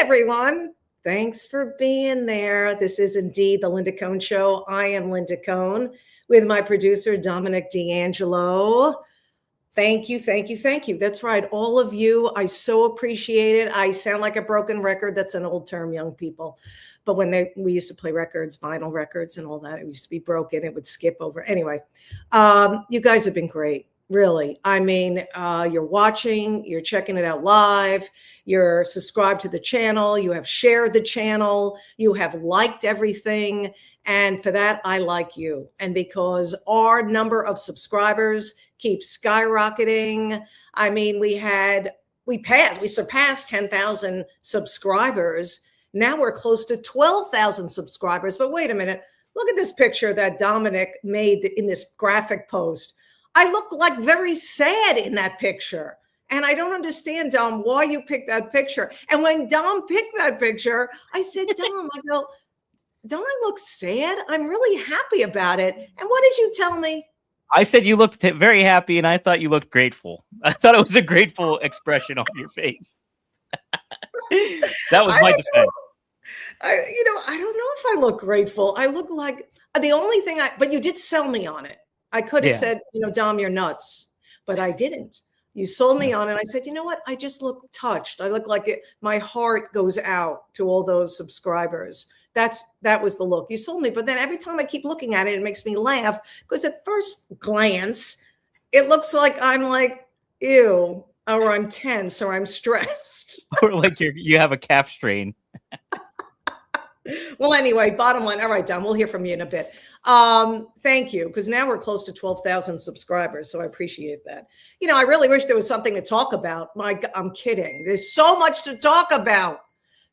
everyone. Thanks for being there. This is indeed the Linda Cohn Show. I am Linda Cohn with my producer, Dominic D'Angelo. Thank you, thank you, thank you. That's right. All of you, I so appreciate it. I sound like a broken record. That's an old term, young people. But when we used to play records, vinyl records and all that, it used to be broken. It would skip over. Anyway, you guys have been great. Really. I mean, you're watching, you're checking it out live, you're subscribed to the channel, you have shared the channel, you have liked everything. And for that, I like you. And because our number of subscribers keeps skyrocketing. I mean, we surpassed 10,000 subscribers. Now we're close to 12,000 subscribers. But wait a minute, look at this picture that Dominic made in this graphic post. I look like very sad in that picture. And I don't understand, Dom, why you picked that picture. And when Dom picked that picture, I said, Dom, I go, don't I look sad? I'm really happy about it. And what did you tell me? I said you looked very happy, and I thought you looked grateful. I thought it was a grateful expression on your face. That was my defense. I don't know if I look grateful. I look like the only thing but you did sell me on it. I could have said, Dom, you're nuts, but I didn't. You sold me on it. I said, you know what? I just look touched. I look like my heart goes out to all those subscribers. That was the look. You sold me. But then every time I keep looking at it, it makes me laugh because at first glance, it looks like I'm like, ew, or I'm tense or I'm stressed. Or like you have a calf strain. Well, anyway, bottom line. All right, Dom, we'll hear from you in a bit. Thank you, because now we're close to 12,000 subscribers, so I appreciate that. I really wish there was something to talk about. I'm kidding. There's so much to talk about.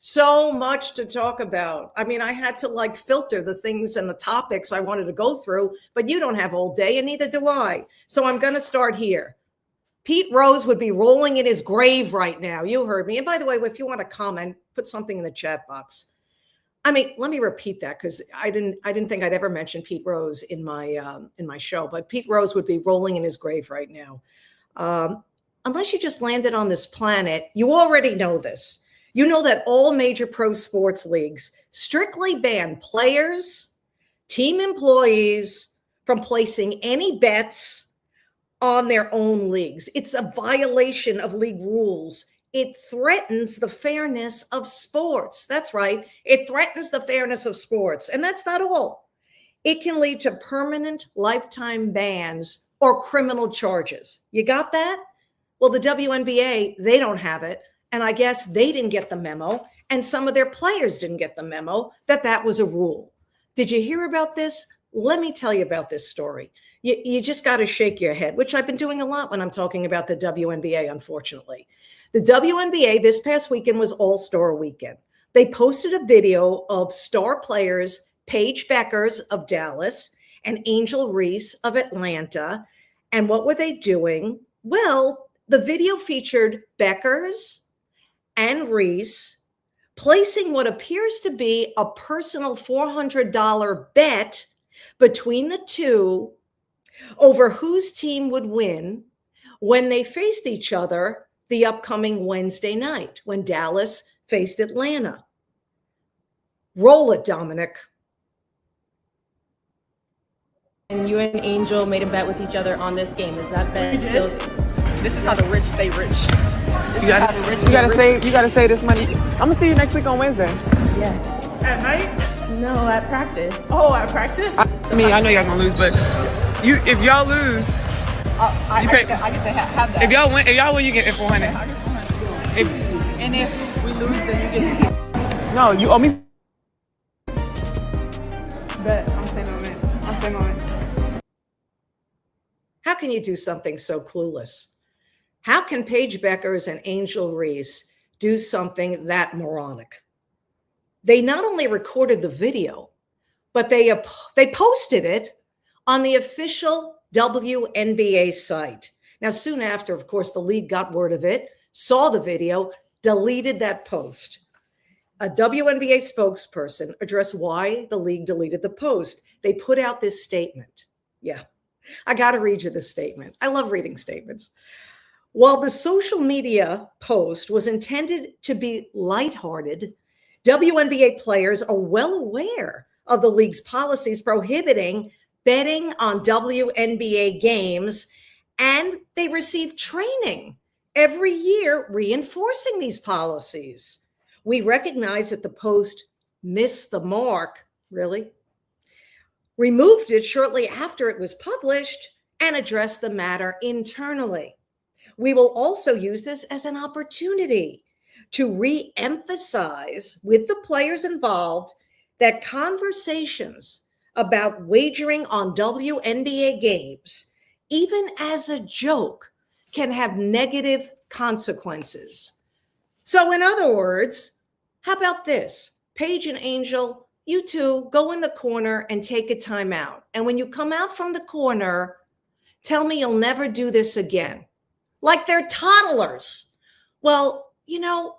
So much to talk about. I mean, I had to filter the things and the topics I wanted to go through, but you don't have all day, and neither do I. So I'm going to start here. Pete Rose would be rolling in his grave right now. You heard me. And by the way, if you want to comment, put something in the chat box. I mean, let me repeat that because I didn't think I'd ever mention Pete Rose in my show, but Pete Rose would be rolling in his grave right now. Unless you just landed on this planet, you already know this. You know that all major pro sports leagues strictly ban players, team employees from placing any bets on their own leagues. It's a violation of league rules. It threatens the fairness of sports. That's right. It threatens the fairness of sports. And that's not all. It can lead to permanent lifetime bans or criminal charges. You got that? Well, the WNBA, they don't have it. And I guess they didn't get the memo. And some of their players didn't get the memo that was a rule. Did you hear about this? Let me tell you about this story. You just got to shake your head, which I've been doing a lot when I'm talking about the WNBA, unfortunately. The WNBA this past weekend was All-Star Weekend. They posted a video of star players Paige Beckers of Dallas and Angel Reese of Atlanta. And what were they doing? Well, the video featured Beckers and Reese placing what appears to be a personal $400 bet between the two over whose team would win when they faced each other the upcoming Wednesday night when Dallas faced Atlanta. Roll it, Dominic. And you and Angel made a bet with each other on this game. Is that bet still? This is how the rich stay rich. You gotta save this money. I'm gonna see you next week on Wednesday. Yeah. At night? No, at practice. Oh, at practice? I mean, I know y'all gonna lose, but if y'all lose, I get to have that. if y'all win, you get 400. I get 400. And if we lose, then you get to No, you owe me. bet. I'm saying moment. How can you do something so clueless? How can Paige Beckers and Angel Reese do something that moronic? They not only recorded the video, but they posted it on the official WNBA site. Now, soon after, of course, the league got word of it, saw the video, deleted that post. A WNBA spokesperson addressed why the league deleted the post. They put out this statement. Yeah, I got to read you this statement. I love reading statements. While the social media post was intended to be lighthearted, WNBA players are well aware of the league's policies prohibiting betting on WNBA games, and they receive training every year reinforcing these policies. We recognize that the post missed the mark, really, removed it shortly after it was published, and addressed the matter internally. We will also use this as an opportunity to re-emphasize with the players involved that conversations about wagering on WNBA games, even as a joke, can have negative consequences. So in other words, how about this? Paige and Angel, you two go in the corner and take a timeout. And when you come out from the corner, tell me you'll never do this again. Like they're toddlers. Well, you know,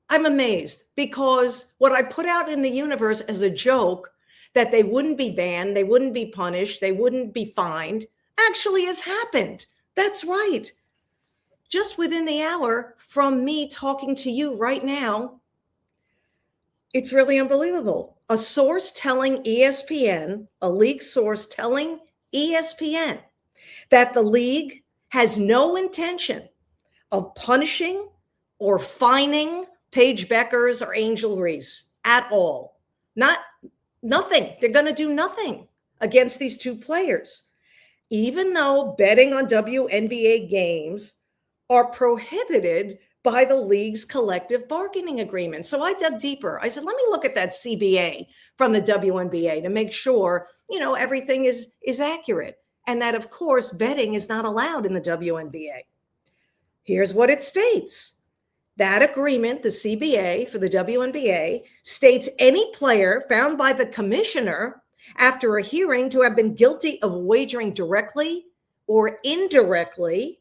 I'm amazed, because what I put out in the universe as a joke, that they wouldn't be banned, they wouldn't be punished, they wouldn't be fined, actually has happened. That's right. Just within the hour from me talking to you right now, it's really unbelievable. A source telling ESPN, a league source telling ESPN that the league has no intention of punishing or fining Paige Beckers or Angel Reese at all. Nothing. They're going to do nothing against these two players, even though betting on WNBA games are prohibited by the league's collective bargaining agreement. So I dug deeper. I said, let me look at that CBA from the WNBA to make sure, you know, everything is accurate. And that, of course, betting is not allowed in the WNBA. Here's what it states. That agreement, the CBA for the WNBA, states any player found by the commissioner after a hearing to have been guilty of wagering directly or indirectly,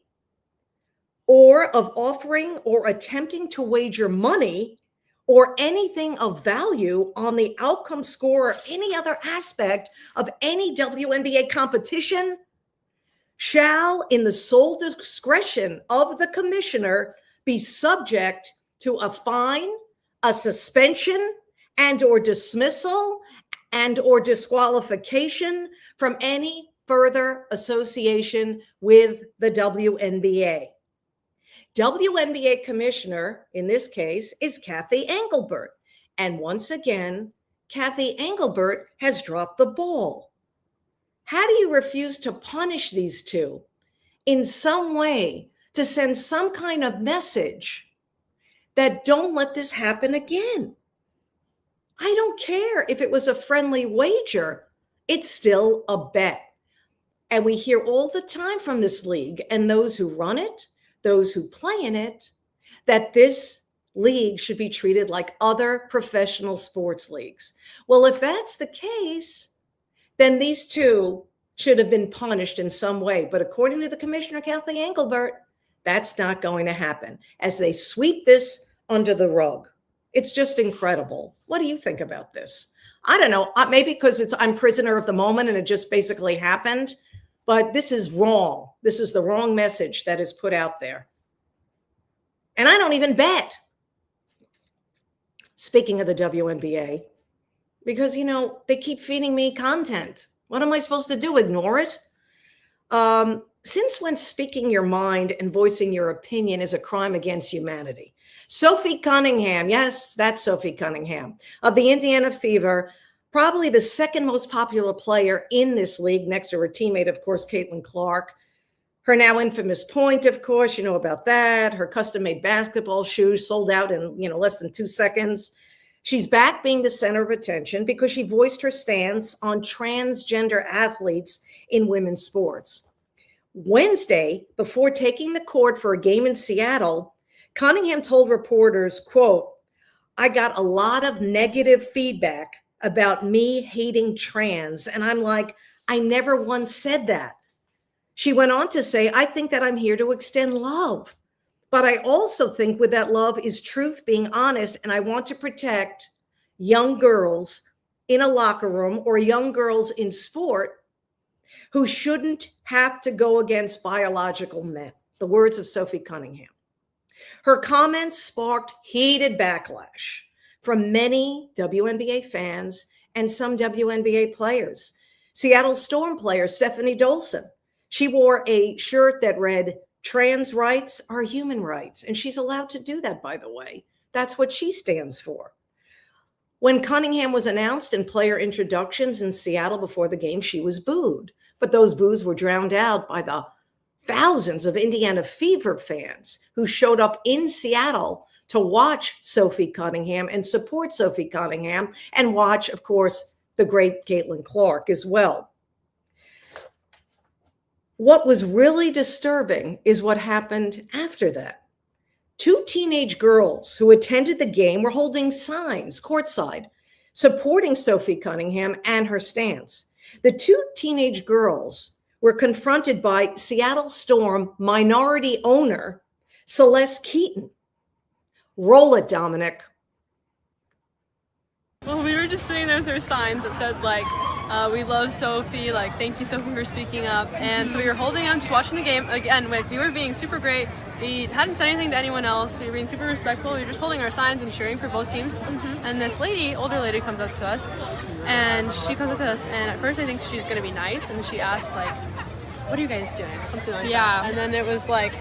or of offering or attempting to wager money or anything of value on the outcome score or any other aspect of any WNBA competition, shall, in the sole discretion of the commissioner, be subject to a fine, a suspension, and or dismissal, and or disqualification from any further association with the WNBA. WNBA commissioner, in this case, is Kathy Engelbert. And once again, Kathy Engelbert has dropped the ball. How do you refuse to punish these two in some way, to send some kind of message that don't let this happen again? I don't care if it was a friendly wager. It's still a bet. And we hear all the time from this league and those who run it, those who play in it, that this league should be treated like other professional sports leagues. Well, if that's the case, then these two should have been punished in some way. But according to the commissioner, Kathy Engelbert, that's not going to happen as they sweep this under the rug. It's just incredible. What do you think about this? I don't know. Maybe because I'm prisoner of the moment and it just basically happened. But this is wrong. This is the wrong message that is put out there. And I don't even bet. Speaking of the WNBA, because, you know, they keep feeding me content. What am I supposed to do? Ignore it? Since when speaking your mind and voicing your opinion is a crime against humanity? Sophie Cunningham, yes, that's Sophie Cunningham, of the Indiana Fever, probably the second most popular player in this league, next to her teammate, of course, Caitlin Clark. Her now infamous point, of course, you know about that. Her custom-made basketball shoes sold out in, less than 2 seconds. She's back being the center of attention because she voiced her stance on transgender athletes in women's sports. Wednesday, before taking the court for a game in Seattle, Cunningham told reporters, quote, "I got a lot of negative feedback about me hating trans." And I'm like, I never once said that. She went on to say, "I think that I'm here to extend love. But I also think with that love is truth, being honest, and I want to protect young girls in a locker room or young girls in sport who shouldn't have to go against biological men. The words of Sophie Cunningham. Her comments sparked heated backlash from many WNBA fans and some WNBA players. Seattle Storm player Stephanie Dolson, she wore a shirt that read, "Trans rights are human rights." And she's allowed to do that, by the way. That's what she stands for. When Cunningham was announced in player introductions in Seattle before the game, she was booed. But those boos were drowned out by the thousands of Indiana Fever fans who showed up in Seattle to watch Sophie Cunningham and support Sophie Cunningham and watch, of course, the great Caitlin Clark as well. What was really disturbing is what happened after that. Two teenage girls who attended the game were holding signs courtside, supporting Sophie Cunningham and her stance. The two teenage girls were confronted by Seattle Storm minority owner Celeste Keaton. Roll it, Dominic. Well, we were just sitting there with our signs that said, like, we love Sophie, like, thank you, Sophie, for speaking up. And so we were holding them, just watching the game. Again, like, we were being super great. We hadn't said anything to anyone else. We were being super respectful. We were just holding our signs and cheering for both teams. And this lady, older lady, comes up to us. And she comes up to us, and at first I think she's going to be nice. And then she asks, like, what are you guys doing? Or something like that. And then it was like,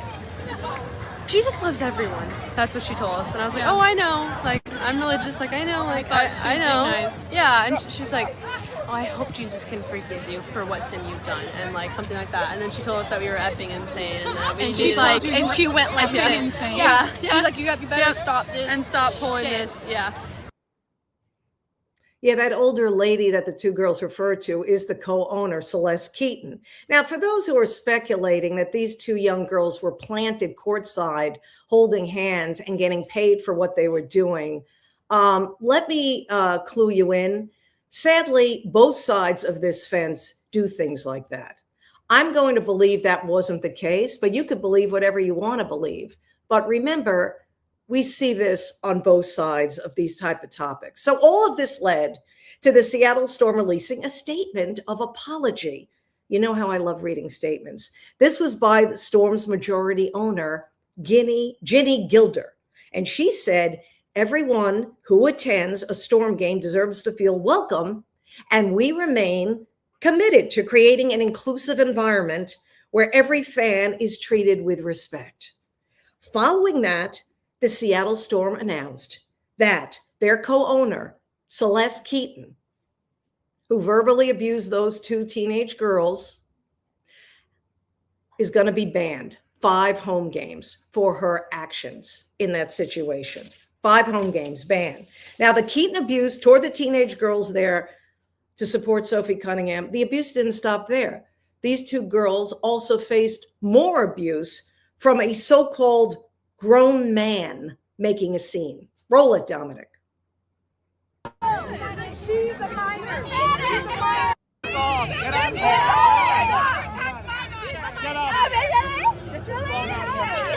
Jesus loves everyone. That's what she told us. And I was like, oh, I know. Like, I'm religious. Like, I know. Like, I know. Nice. Yeah. And she's like, oh, I hope Jesus can forgive you for what sin you've done. And like something like that. And then she told us that we were effing insane. And that we she's like, and she went like this. Insane. Yeah. She's like, you better stop this. And stop pulling this. Yeah. Yeah, that older lady that the two girls refer to is the co-owner, Celeste Keaton. Now, for those who are speculating that these two young girls were planted courtside, holding hands and getting paid for what they were doing, let me clue you in. Sadly, both sides of this fence do things like that. I'm going to believe that wasn't the case, but you could believe whatever you want to believe. But remember, we see this on both sides of these type of topics. So all of this led to the Seattle Storm releasing a statement of apology. You know how I love reading statements. This was by the Storm's majority owner, Ginny Gilder. And she said, everyone who attends a Storm game deserves to feel welcome, and we remain committed to creating an inclusive environment where every fan is treated with respect. Following that, the Seattle Storm announced that their co-owner, Celeste Keaton, who verbally abused those two teenage girls, is going to be banned 5 home games for her actions in that situation. 5 home games banned. Now, the Keaton abuse toward the teenage girls there to support Sophie Cunningham, the abuse didn't stop there. These two girls also faced more abuse from a so-called grown man making a scene. Roll it, Dominic. She's a minor.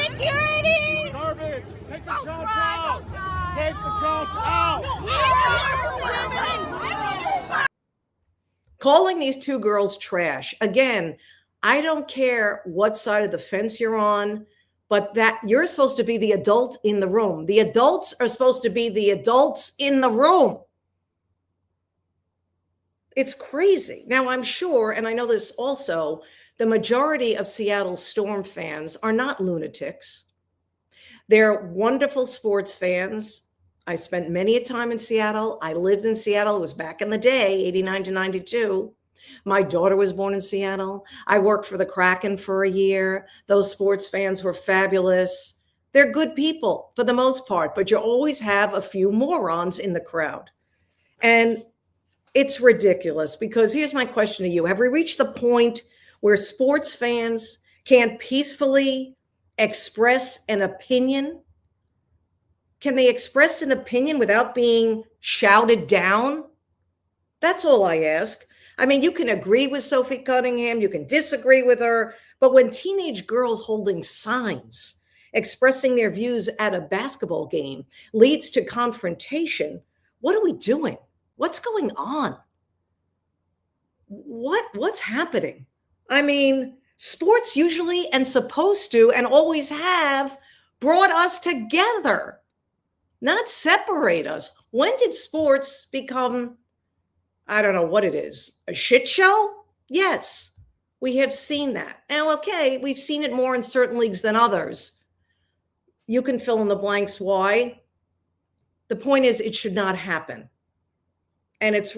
Security! Garbage! Take the shots out! Take the shots out! Calling these two girls trash. Again, I don't care what side of the fence you're on, but that you're supposed to be the adult in the room. The adults are supposed to be the adults in the room. It's crazy. Now, I'm sure, and I know this also, the majority of Seattle Storm fans are not lunatics. They're wonderful sports fans. I spent many a time in Seattle. I lived in Seattle. It was back in the day, 89 to 92. My daughter was born in Seattle. I worked for the Kraken for a year. Those sports fans were fabulous. They're good people for the most part, but you always have a few morons in the crowd. And it's ridiculous, because here's my question to you. Have we reached the point where sports fans can't peacefully express an opinion? Can they express an opinion without being shouted down? That's all I ask. I mean, you can agree with Sophie Cunningham, you can disagree with her, but when teenage girls holding signs expressing their views at a basketball game leads to confrontation, what are we doing? What's going on? what's happening? I mean, sports usually and supposed to and always have brought us together, not separate us. When did sports become, I don't know what it is, a shit show? Yes, we have seen that. Now, okay, we've seen it more in certain leagues than others. You can fill in the blanks why. The point is, it should not happen. And it's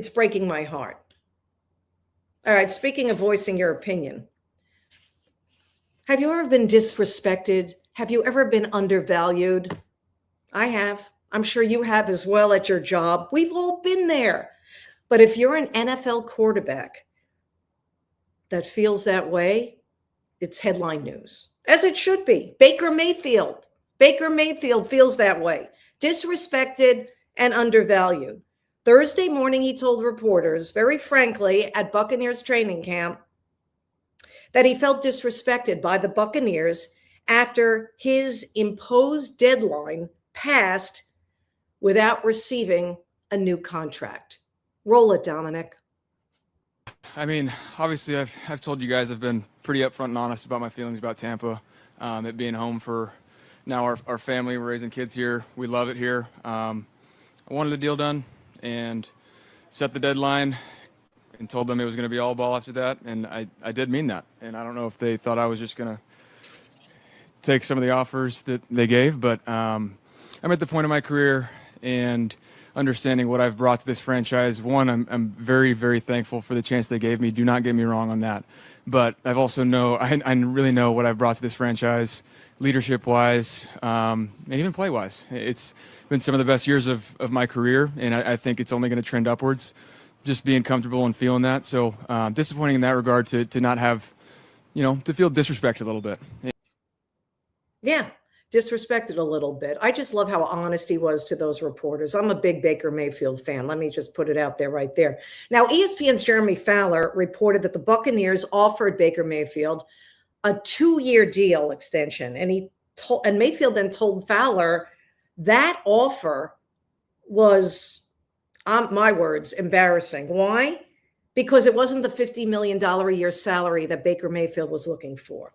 breaking my heart. All right, speaking of voicing your opinion, have you ever been disrespected? Have you ever been undervalued? I have. I'm sure you have as well at your job. We've all been there. But if you're an NFL quarterback that feels that way, it's headline news, as it should be. Baker Mayfield feels that way, disrespected and undervalued. Thursday morning, he told reporters, very frankly, at Buccaneers training camp, that he felt disrespected by the Buccaneers after his imposed deadline passed without receiving a new contract. Roll it, Dominic. I mean, obviously, I've told you guys I've been pretty upfront and honest about my feelings about Tampa. It being home for now our family. We're raising kids here. We love it here. I wanted the deal done and set the deadline and told them it was going to be all ball after that. And I did mean that. And I don't know if they thought I was just going to take some of the offers that they gave, but I'm at the point of my career and understanding what I've brought to this franchise. One, I'm very, very thankful for the chance they gave me. Do not get me wrong on that. But I've also I really know what I've brought to this franchise, leadership-wise, and even play-wise. It's been some of the best years of my career, and I think it's only going to trend upwards, just being comfortable and feeling that. So disappointing in that regard to not have, to feel disrespected a little bit. Yeah, disrespected a little bit. I just love how honest he was to those reporters. I'm a big Baker Mayfield fan. Let me just put it out there right there. Now, ESPN's Jeremy Fowler reported that the Buccaneers offered Baker Mayfield a 2-year deal extension. And Mayfield then told Fowler that offer was, my words, embarrassing. Why? Because it wasn't the $50 million a year salary that Baker Mayfield was looking for.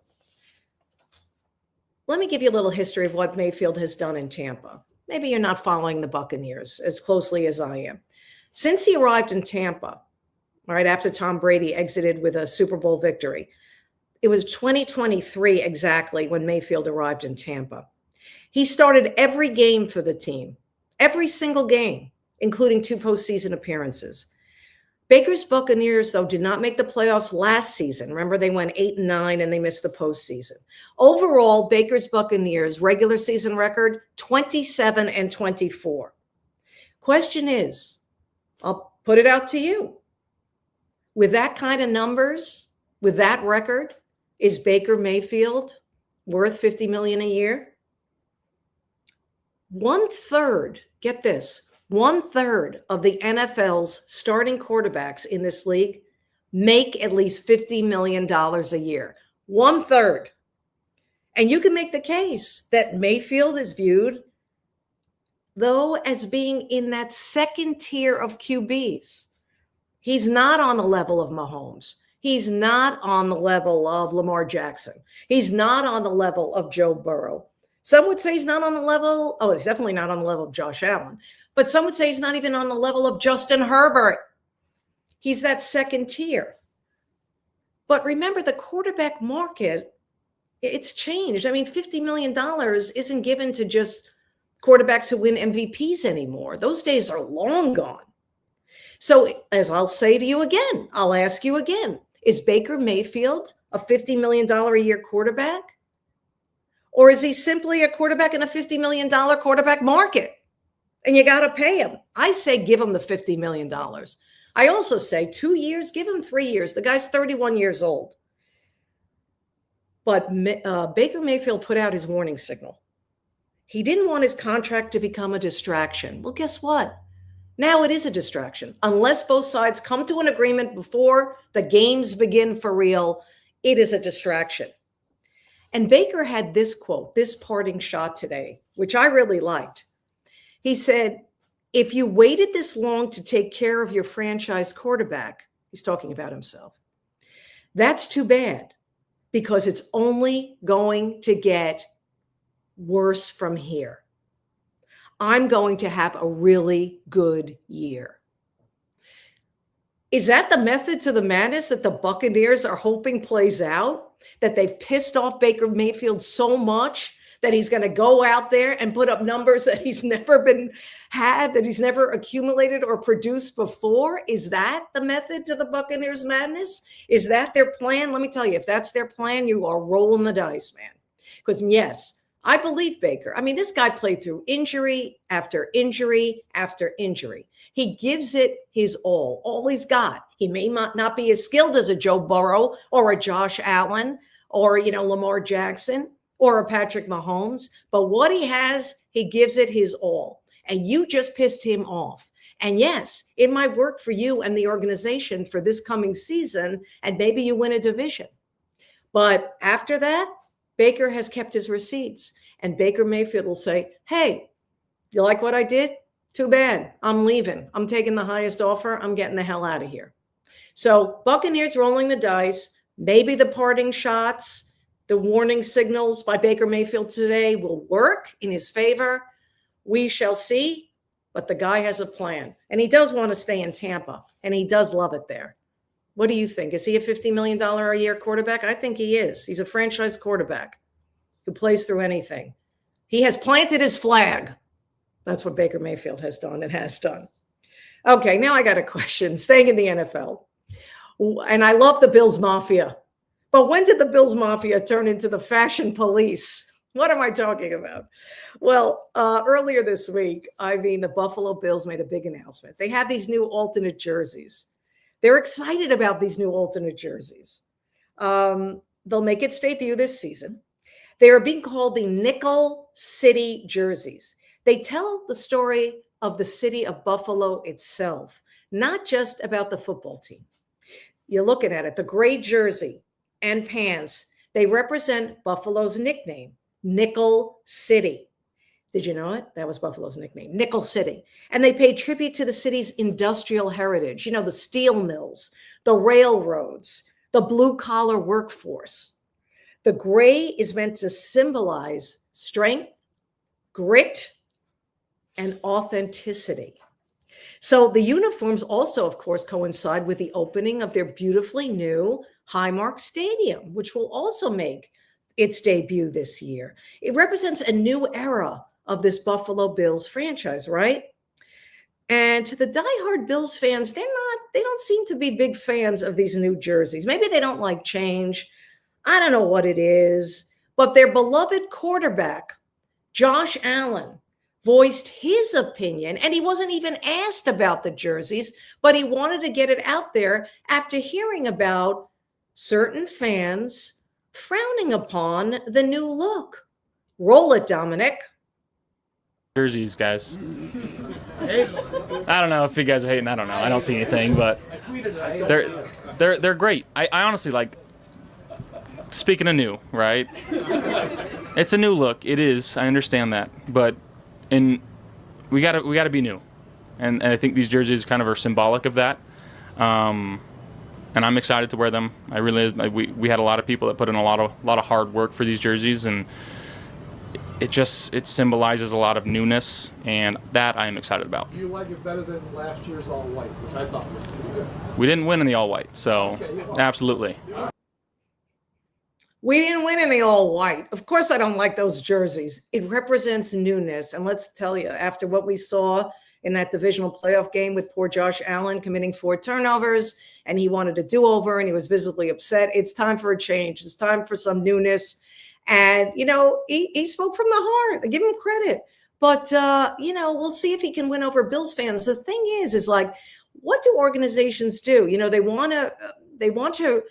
Let me give you a little history of what Mayfield has done in Tampa. Maybe you're not following the Buccaneers as closely as I am. Since he arrived in Tampa, right after Tom Brady exited with a Super Bowl victory, it was 2023 exactly when Mayfield arrived in Tampa. He started every game for the team, every single game, including 2 postseason appearances. Baker's Buccaneers, though, did not make the playoffs last season. Remember, they went 8-9 and they missed the postseason. Overall, Baker's Buccaneers regular season record, 27-24. Question is, I'll put it out to you. With that kind of numbers, with that record, is Baker Mayfield worth $50 million a year? 1/3, get this, 1/3 of the NFL's starting quarterbacks in this league make at least $50 million a year. 1/3. And you can make the case that Mayfield is viewed, though, as being in that second tier of QBs. He's not on the level of Mahomes. He's not on the level of Lamar Jackson. He's not on the level of Joe Burrow. Some would say he's not on the level. Oh, he's definitely not on the level of Josh Allen. But some would say he's not even on the level of Justin Herbert. He's that second tier. But remember, the quarterback market, it's changed. I mean, $50 million isn't given to just quarterbacks who win MVPs anymore. Those days are long gone. So as I'll say to you again, I'll ask you again, is Baker Mayfield a $50 million a year quarterback? Or is he simply a quarterback in a $50 million quarterback market? And you got to pay him. I say give him the $50 million. I also say 2 years, give him 3 years. The guy's 31 years old. But Baker Mayfield put out his warning signal. He didn't want his contract to become a distraction. Well, guess what? Now it is a distraction. Unless both sides come to an agreement before the games begin for real, it is a distraction. And Baker had this quote, this parting shot today, which I really liked. He said, if you waited this long to take care of your franchise quarterback, He's talking about himself. That's too bad, because it's only going to get worse from here. I'm going to have a really good year. Is that the method to the madness that the Buccaneers are hoping plays out? That they've pissed off Baker Mayfield so much that he's going to go out there and put up numbers that he's never that he's never accumulated or produced before? Is that the method to the Buccaneers madness? Is that their plan? Let me tell you, if that's their plan, you are rolling the dice, man. Because yes, I believe Baker. I mean, this guy played through injury after injury after injury. He gives it his all he's got. He may not be as skilled as a Joe Burrow or a Josh Allen or, Lamar Jackson or a Patrick Mahomes, but what he has, he gives it his all. And you just pissed him off. And yes, it might work for you and the organization for this coming season, and maybe you win a division. But after that, Baker has kept his receipts, and Baker Mayfield will say, hey, you like what I did? Too bad. I'm leaving. I'm taking the highest offer. I'm getting the hell out of here. So Buccaneers rolling the dice. Maybe the parting shots, the warning signals by Baker Mayfield today will work in his favor. We shall see. But the guy has a plan. And he does want to stay in Tampa. And he does love it there. What do you think? Is he a $50 million a year quarterback? I think he is. He's a franchise quarterback who plays through anything. He has planted his flag. That's what Baker Mayfield has done and has done. Okay, now I got a question. Staying in the NFL. And I love the Bills Mafia. But when did the Bills Mafia turn into the fashion police? What am I talking about? Well, earlier this week, the Buffalo Bills made a big announcement. They have these new alternate jerseys. They're excited about these new alternate jerseys. They'll make its debut this season. They are being called the Nickel City jerseys. They tell the story of the city of Buffalo itself, not just about the football team. You're looking at it, the gray jersey and pants, they represent Buffalo's nickname, Nickel City. Did you know it? That was Buffalo's nickname, Nickel City. And they paid tribute to the city's industrial heritage, the steel mills, the railroads, the blue-collar workforce. The gray is meant to symbolize strength, grit, and authenticity. So the uniforms also, of course, coincide with the opening of their beautifully new Highmark Stadium, which will also make its debut this year. It represents a new era of this Buffalo Bills franchise, right? And to the diehard Bills fans, they don't seem to be big fans of these new jerseys. Maybe they don't like change. I don't know what it is, but their beloved quarterback, Josh Allen, voiced his opinion, and he wasn't even asked about the jerseys, but he wanted to get it out there after hearing about certain fans frowning upon the new look. Roll it, Dominic. Jerseys, guys. I don't know if you guys are hating. I don't know. I don't see anything, but they're great. I honestly like. Speaking of new, right? It's a new look. It is. I understand that, but we gotta be new, and I think these jerseys kind of are symbolic of that. And I'm excited to wear them. We had a lot of people that put in a lot of hard work for these jerseys, and it symbolizes a lot of newness, and that I am excited about. Do you like it better than last year's all white, which I thought was pretty good? We didn't win in the all white, so absolutely. We didn't win in the all white. Of course, I don't like those jerseys. It represents newness. And let's tell you, after what we saw in that divisional playoff game with poor Josh Allen committing 4 turnovers, and he wanted a do-over and he was visibly upset, it's time for a change. It's time for some newness. And, he spoke from the heart. I give him credit. But, we'll see if he can win over Bills fans. The thing is like, what do organizations do? They want to,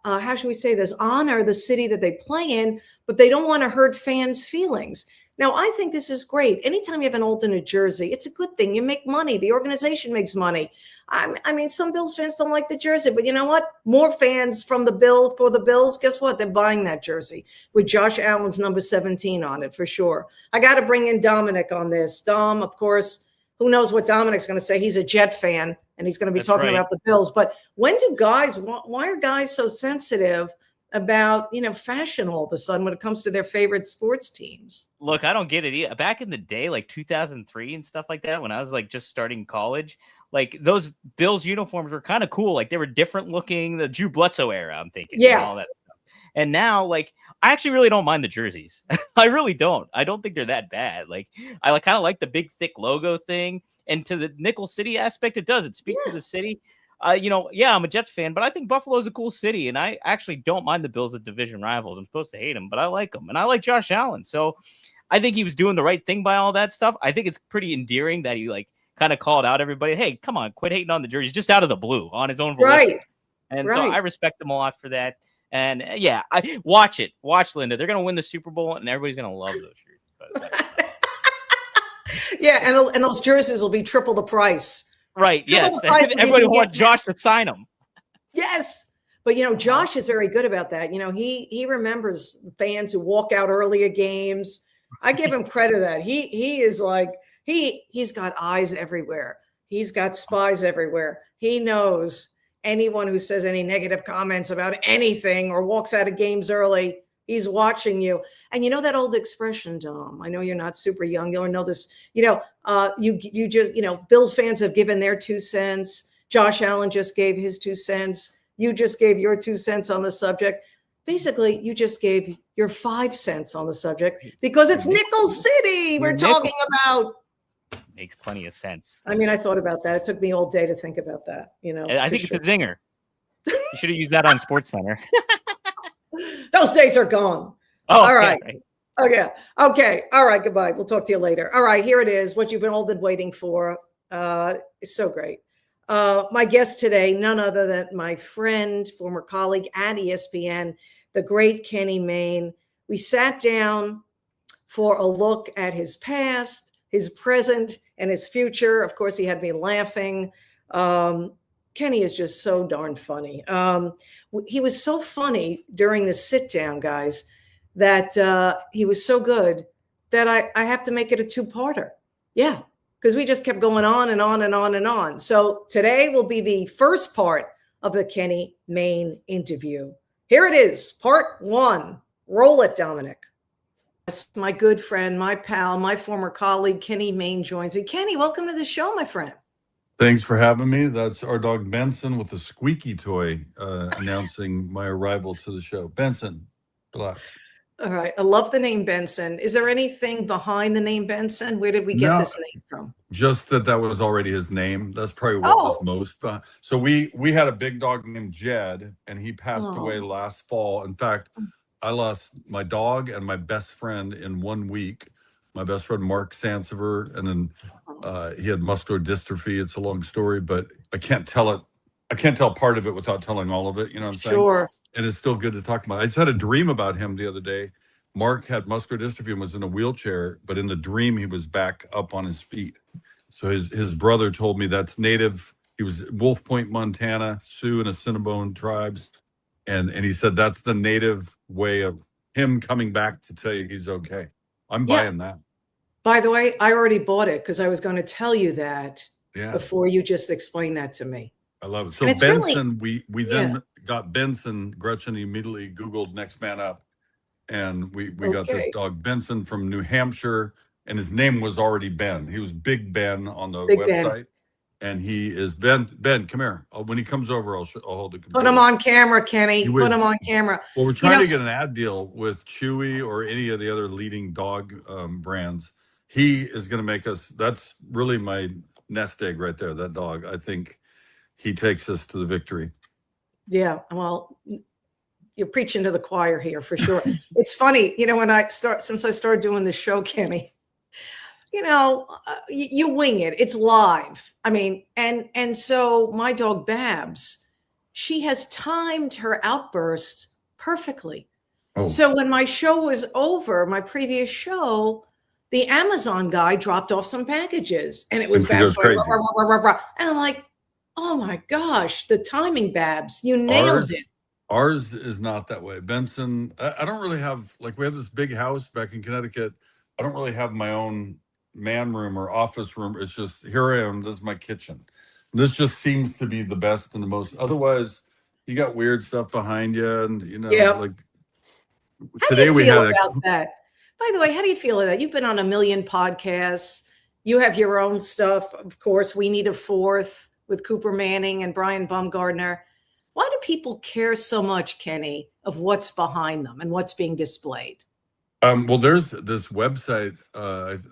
how should we say this, honor the city that they play in, but they don't want to hurt fans' feelings. Now, I think this is great. Anytime you have an alternate jersey, it's a good thing. You make money. The organization makes money. I mean, some Bills fans don't like the jersey, but you know what? More fans for the Bills, guess what? They're buying that jersey with Josh Allen's number 17 on it for sure. I got to bring in Dominic on this. Dom, of course, who knows what Dominic's going to say? He's a Jet fan. and he's going to be That's talking right. about the Bills. But when do guys, why are guys so sensitive about, fashion all of a sudden when it comes to their favorite sports teams? Look, I don't get it either. Back in the day, like 2003 and stuff like that, when I was like just starting college, like those Bills uniforms were kind of cool. Like they were different looking, the Drew Bledsoe era, I'm thinking, and all that stuff. And now, like, I actually really don't mind the jerseys. I really don't. I don't think they're that bad. Like, I kind of like the big, thick logo thing. And to the Nickel City aspect, it does. It speaks to the city. I'm a Jets fan, but I think Buffalo is a cool city. And I actually don't mind the Bills as division rivals. I'm supposed to hate them, but I like them. And I like Josh Allen. So I think he was doing the right thing by all that stuff. I think it's pretty endearing that he, like, kind of called out everybody. Hey, come on, quit hating on the jerseys just out of the blue on his own volition. Right. And so I respect him a lot for that. And I watch it. Watch Linda. They're gonna win the Super Bowl, and everybody's gonna love those shirts. And those jerseys will be triple the price. Right? Triple Yes. Everybody will want Josh to sign them. Yes. But Josh is very good about that. He remembers fans who walk out early at games. I give him credit that he is like he's got eyes everywhere. He's got spies everywhere. He knows anyone who says any negative comments about anything or walks out of games early, he's watching you. And that old expression, Dom, I know you're not super young. You'll know this, you just, Bills fans have given their 2 cents. Josh Allen just gave his 2 cents. You just gave your 2 cents on the subject. Basically, you just gave your 5 cents on the subject because it's Nickel City we're talking about. Makes plenty of sense. I mean, I thought about that. It took me all day to think about that. I think it's a zinger. You should have used that on SportsCenter. Those days are gone. Oh, all right. Yeah, Okay. All right. Goodbye. We'll talk to you later. All right. Here it is. What you've all been waiting for. It's so great. My guest today, none other than my friend, former colleague at ESPN, the great Kenny Mayne. We sat down for a look at his past, his present, and his future. Of course, he had me laughing. Kenny is just so darn funny. He was so funny during the sit down, guys, that he was so good that I have to make it a 2-parter. Yeah, because we just kept going on and on and on and on. So today will be the first part of the Kenny Mayne interview. Here it is, part 1. Roll it, Dominic. My good friend, my pal, my former colleague, Kenny Mayne joins me. Kenny, welcome to the show, my friend. Thanks for having me. That's our dog Benson with a squeaky toy announcing my arrival to the show. Benson, relax. All right. I love the name Benson. Is there anything behind the name Benson? Where did we get this name from? Just that was already his name. That's probably what was most. So we had a big dog named Jed, and he passed away last fall. In fact, I lost my dog and my best friend in 1 week. My best friend, Mark Sansevier, and then he had muscular dystrophy. It's a long story, but I can't tell it. I can't tell part of it without telling all of it. You know what I'm saying? Sure. And it's still good to talk about. I just had a dream about him the other day. Mark had muscular dystrophy and was in a wheelchair, but in the dream, he was back up on his feet. So his brother told me that's native. He was Wolf Point, Montana, Sioux and Assiniboine tribes. And he said that's the native way of him coming back to tell you he's okay. I'm buying that. By the way, I already bought it because I was going to tell you that Yeah. before you just explained that to me. I love it. So And it's Benson, really- we then got Benson. Gretchen immediately Googled next man up. And we got this dog Benson from New Hampshire. And his name was already Ben. He was Big Ben on the Big website. Ben. And he is Ben. Ben, come here. When he comes over, I'll hold the computer. Put him on camera, Kenny. He Put was- him on camera. Well, we're trying to get an ad deal with Chewy or any of the other leading dog brands. He is going to make us, that's really my nest egg right there, that dog. I think he takes us to the victory. Yeah. Well, you're preaching to the choir here for sure. It's funny, since I started doing the show, Kenny, you wing it. It's live. I mean, and so my dog Babs, she has timed her outburst perfectly. Oh. So when my show was over, my previous show, the Amazon guy dropped off some packages, and it was And she Babs goes crazy. rah, rah, rah, rah, rah. And I'm like, oh my gosh, the timing, Babs, you nailed it. Ours is not that way. Benson, I don't really have, we have this big house back in Connecticut. I don't really have my own man room or office room. It's just, here I am. This is my kitchen. This just seems to be the best and the most. Otherwise, you got weird stuff behind you, and like How today do you we feel had about that? By the way, how do you feel about that? You've been on a million podcasts. You have your own stuff. Of course, We Need a Fourth with Cooper Manning and Brian Baumgartner. Why do people care so much, Kenny, of what's behind them and what's being displayed? Well, there's this website.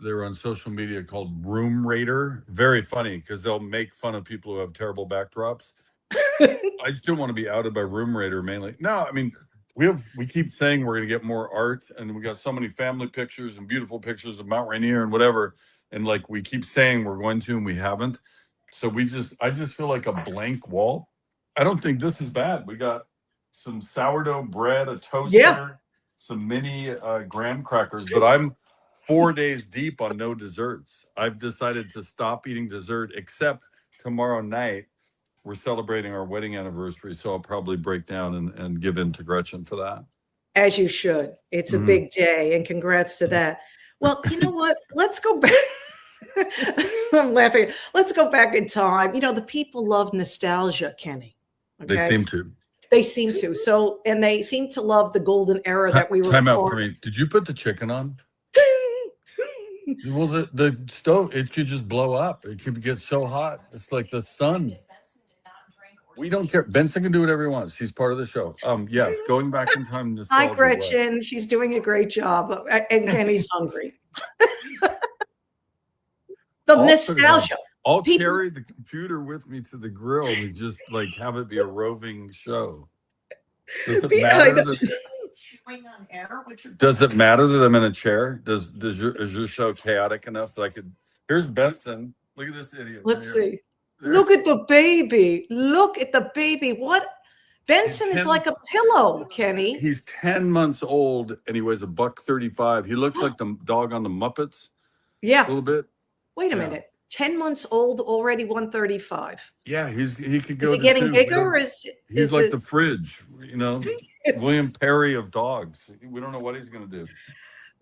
They're on social media called Room Raider. Very funny because they'll make fun of people who have terrible backdrops. I just don't want to be outed by Room Raider mainly. No, I mean we keep saying we're going to get more art, and we got so many family pictures and beautiful pictures of Mount Rainier and whatever, and like we keep saying we're going to, and we haven't. So I just feel like a blank wall. I don't think this is bad. We got some sourdough bread, a toaster, some mini graham crackers, but I'm 4 days deep on no desserts. I've decided to stop eating dessert, except tomorrow night we're celebrating our wedding anniversary, so I'll probably break down and give in to Gretchen for that. As you should. It's a big day, and congrats to that. Well, you know what? Let's go back. I'm laughing. Let's go back in time. The people love nostalgia, Kenny. Okay? They seem to. They seem to. So, and they seem to love the golden era that we were. Time out for me. Did you put the chicken on? Well, the stove, it could just blow up. It could get so hot. It's like the sun. We don't care. Benson can do whatever he wants. He's part of the show. Yes, going back in time. Hi, Gretchen. She's doing a great job. And Kenny's hungry. Nostalgia. I'll carry the computer with me to the grill and just like have it be a roving show. Does it matter? Does it matter that I'm in a chair? Is your show chaotic enough that I could? Here's Benson. Look at this idiot. Let's see. Look at the baby. Look at the baby. What? Benson is like a pillow, Kenny. He's 10 months old and he weighs $135. He looks like the dog on the Muppets. Yeah. A little bit. Wait a minute. 10 months old, already 135. Yeah, he could go. Is he getting bigger? Or he's like the fridge, William Perry of dogs. We don't know what he's going to do.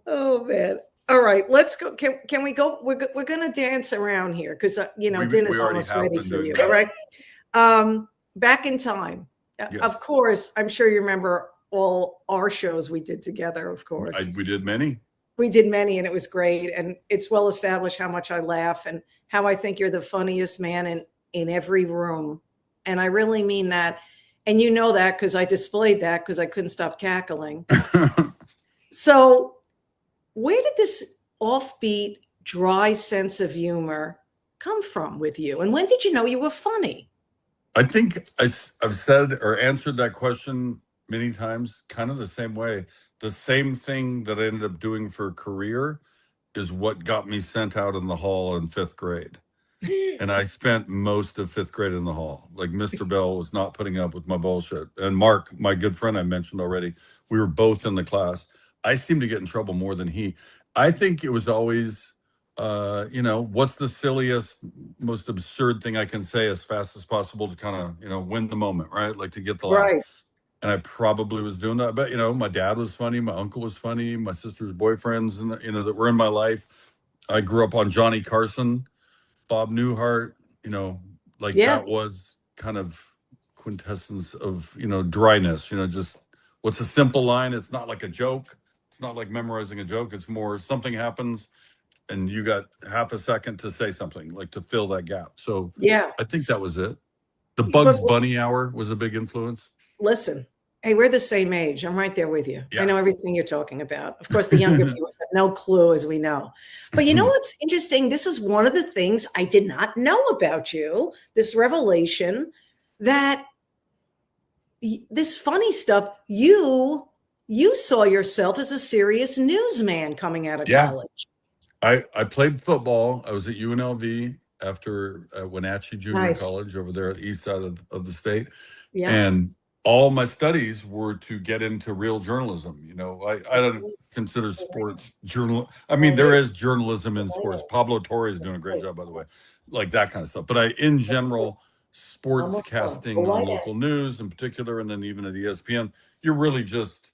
Oh man. All right, let's go. Can we go? We're going to dance around here because dinner's almost ready for you. All right. Back in time. Yes. Of course, I'm sure you remember all our shows we did together. Of course, we did many. We did many, and it was great. And it's well established how much I laugh and how I think you're the funniest man in every room. And I really mean that. And you know that because I displayed that because I couldn't stop cackling. So where did this offbeat, dry sense of humor come from with you? And when did you know you were funny? I think I've said or answered that question many times, kind of the same way. The same thing that I ended up doing for a career is what got me sent out in the hall in 5th grade. And I spent most of 5th grade in the hall. Like Mr. Bell was not putting up with my bullshit. And Mark, my good friend I mentioned already, we were both in the class. I seemed to get in trouble more than he. I think it was always, what's the silliest, most absurd thing I can say as fast as possible to kind of, win the moment, right? Like to get the laugh. Right. And I probably was doing that. But, my dad was funny. My uncle was funny. My sister's boyfriends, that were in my life. I grew up on Johnny Carson, Bob Newhart, that was kind of quintessence of, dryness, just what's a simple line? It's not like a joke. It's not like memorizing a joke. It's more something happens and you got half a second to say something, like to fill that gap. So yeah, I think that was it. The Bugs Bunny hour was a big influence. Listen. Hey, we're the same age. I'm right there with you. Yeah. I know everything you're talking about. Of course, the younger viewers have no clue, as we know. But you know what's interesting? This is one of the things I did not know about you, this revelation that this funny stuff, you saw yourself as a serious newsman coming out of college. I played football. I was at UNLV after Wenatchee Junior College over there at the east side of the state. Yeah. And all my studies were to get into real journalism. I don't consider sports journal. I mean, there is journalism in sports. Pablo Torre is doing a great job, by the way, like that kind of stuff. But in general, sports casting on local news in particular, and then even at ESPN, you're really just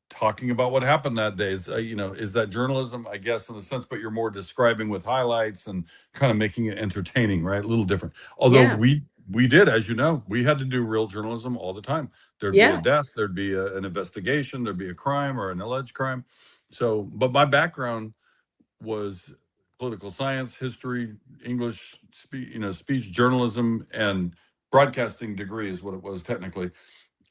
talking about what happened that day. It's, is that journalism? I guess in a sense, but you're more describing with highlights and kind of making it entertaining, right? A little different. Although we did, as you know, we had to do real journalism all the time. There'd be a death, there'd be an investigation, there'd be a crime or an alleged crime. So, but my background was political science, history, English, speech, journalism, and broadcasting degree is what it was technically.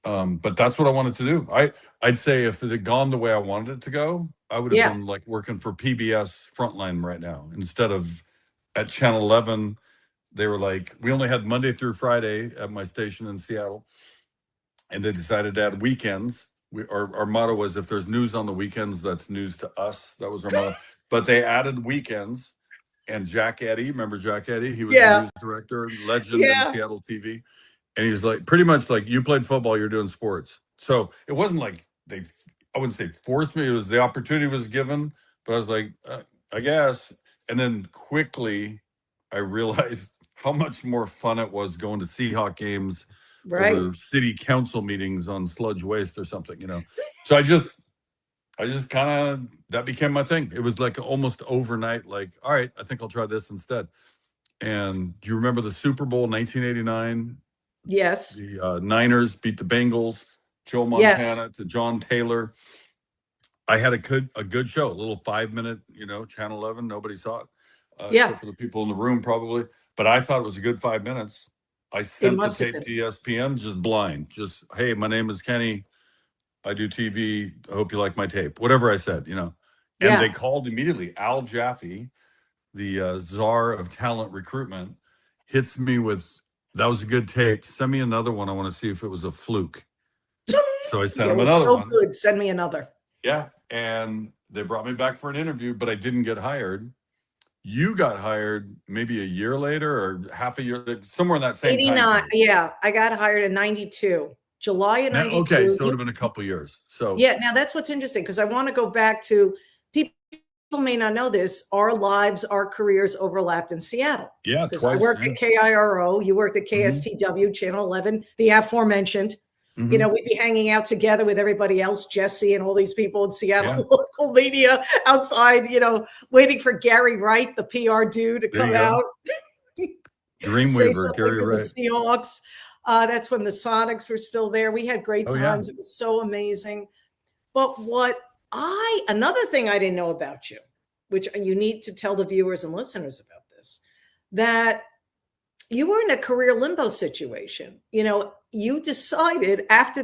But that's what I wanted to do. I'd say if it had gone the way I wanted it to go, I would have been like working for PBS Frontline right now instead of at Channel 11. They were like, we only had Monday through Friday at my station in Seattle, and they decided to add weekends. Our motto was, if there's news on the weekends, that's news to us. That was our motto. But they added weekends, and Jack Eddy, remember Jack Eddy? He was the news director, legend in Seattle TV. And he's like, pretty much like, you played football, you're doing sports. So it wasn't like I wouldn't say forced me. It was the opportunity was given, but I was like, I guess. And then quickly I realized how much more fun it was going to Seahawk games or city council meetings on sludge waste or something, So I just kind of, that became my thing. It was like almost overnight, like, all right, I think I'll try this instead. And do you remember the Super Bowl 1989? Yes. The Niners beat the Bengals, Joe Montana to John Taylor. I had a good show, a little 5-minute, Channel 11. Nobody saw it, except for the people in the room probably. But I thought it was a good 5 minutes. I sent the tape to ESPN, just blind. Just, hey, my name is Kenny. I do TV. I hope you like my tape. Whatever I said, And they called immediately. Al Jaffe, the czar of talent recruitment, hits me with, that was a good tape. Send me another one. I want to see if it was a fluke. So I sent him another one. So good. Send me another. Yeah. And they brought me back for an interview, but I didn't get hired. You got hired maybe a year later or half a year, somewhere in that same 89. time. Yeah. I got hired in 92. July of 92. Okay. So it would have been a couple years. So now that's what's interesting, because I want to go back to people may not know this. Our lives, our careers overlapped in Seattle. Yeah. Because I worked at KIRO. You worked at KSTW, Channel 11, the aforementioned. We'd be hanging out together with everybody else, Jesse and all these people in Seattle local media outside, waiting for Gary Wright, the PR dude, to come out. Dreamweaver, Gary Wright. The Seahawks. That's when the Sonics were still there. We had great times. It was so amazing. But another thing I didn't know about you, which you need to tell the viewers and listeners about this, that you were in a career limbo situation. You decided after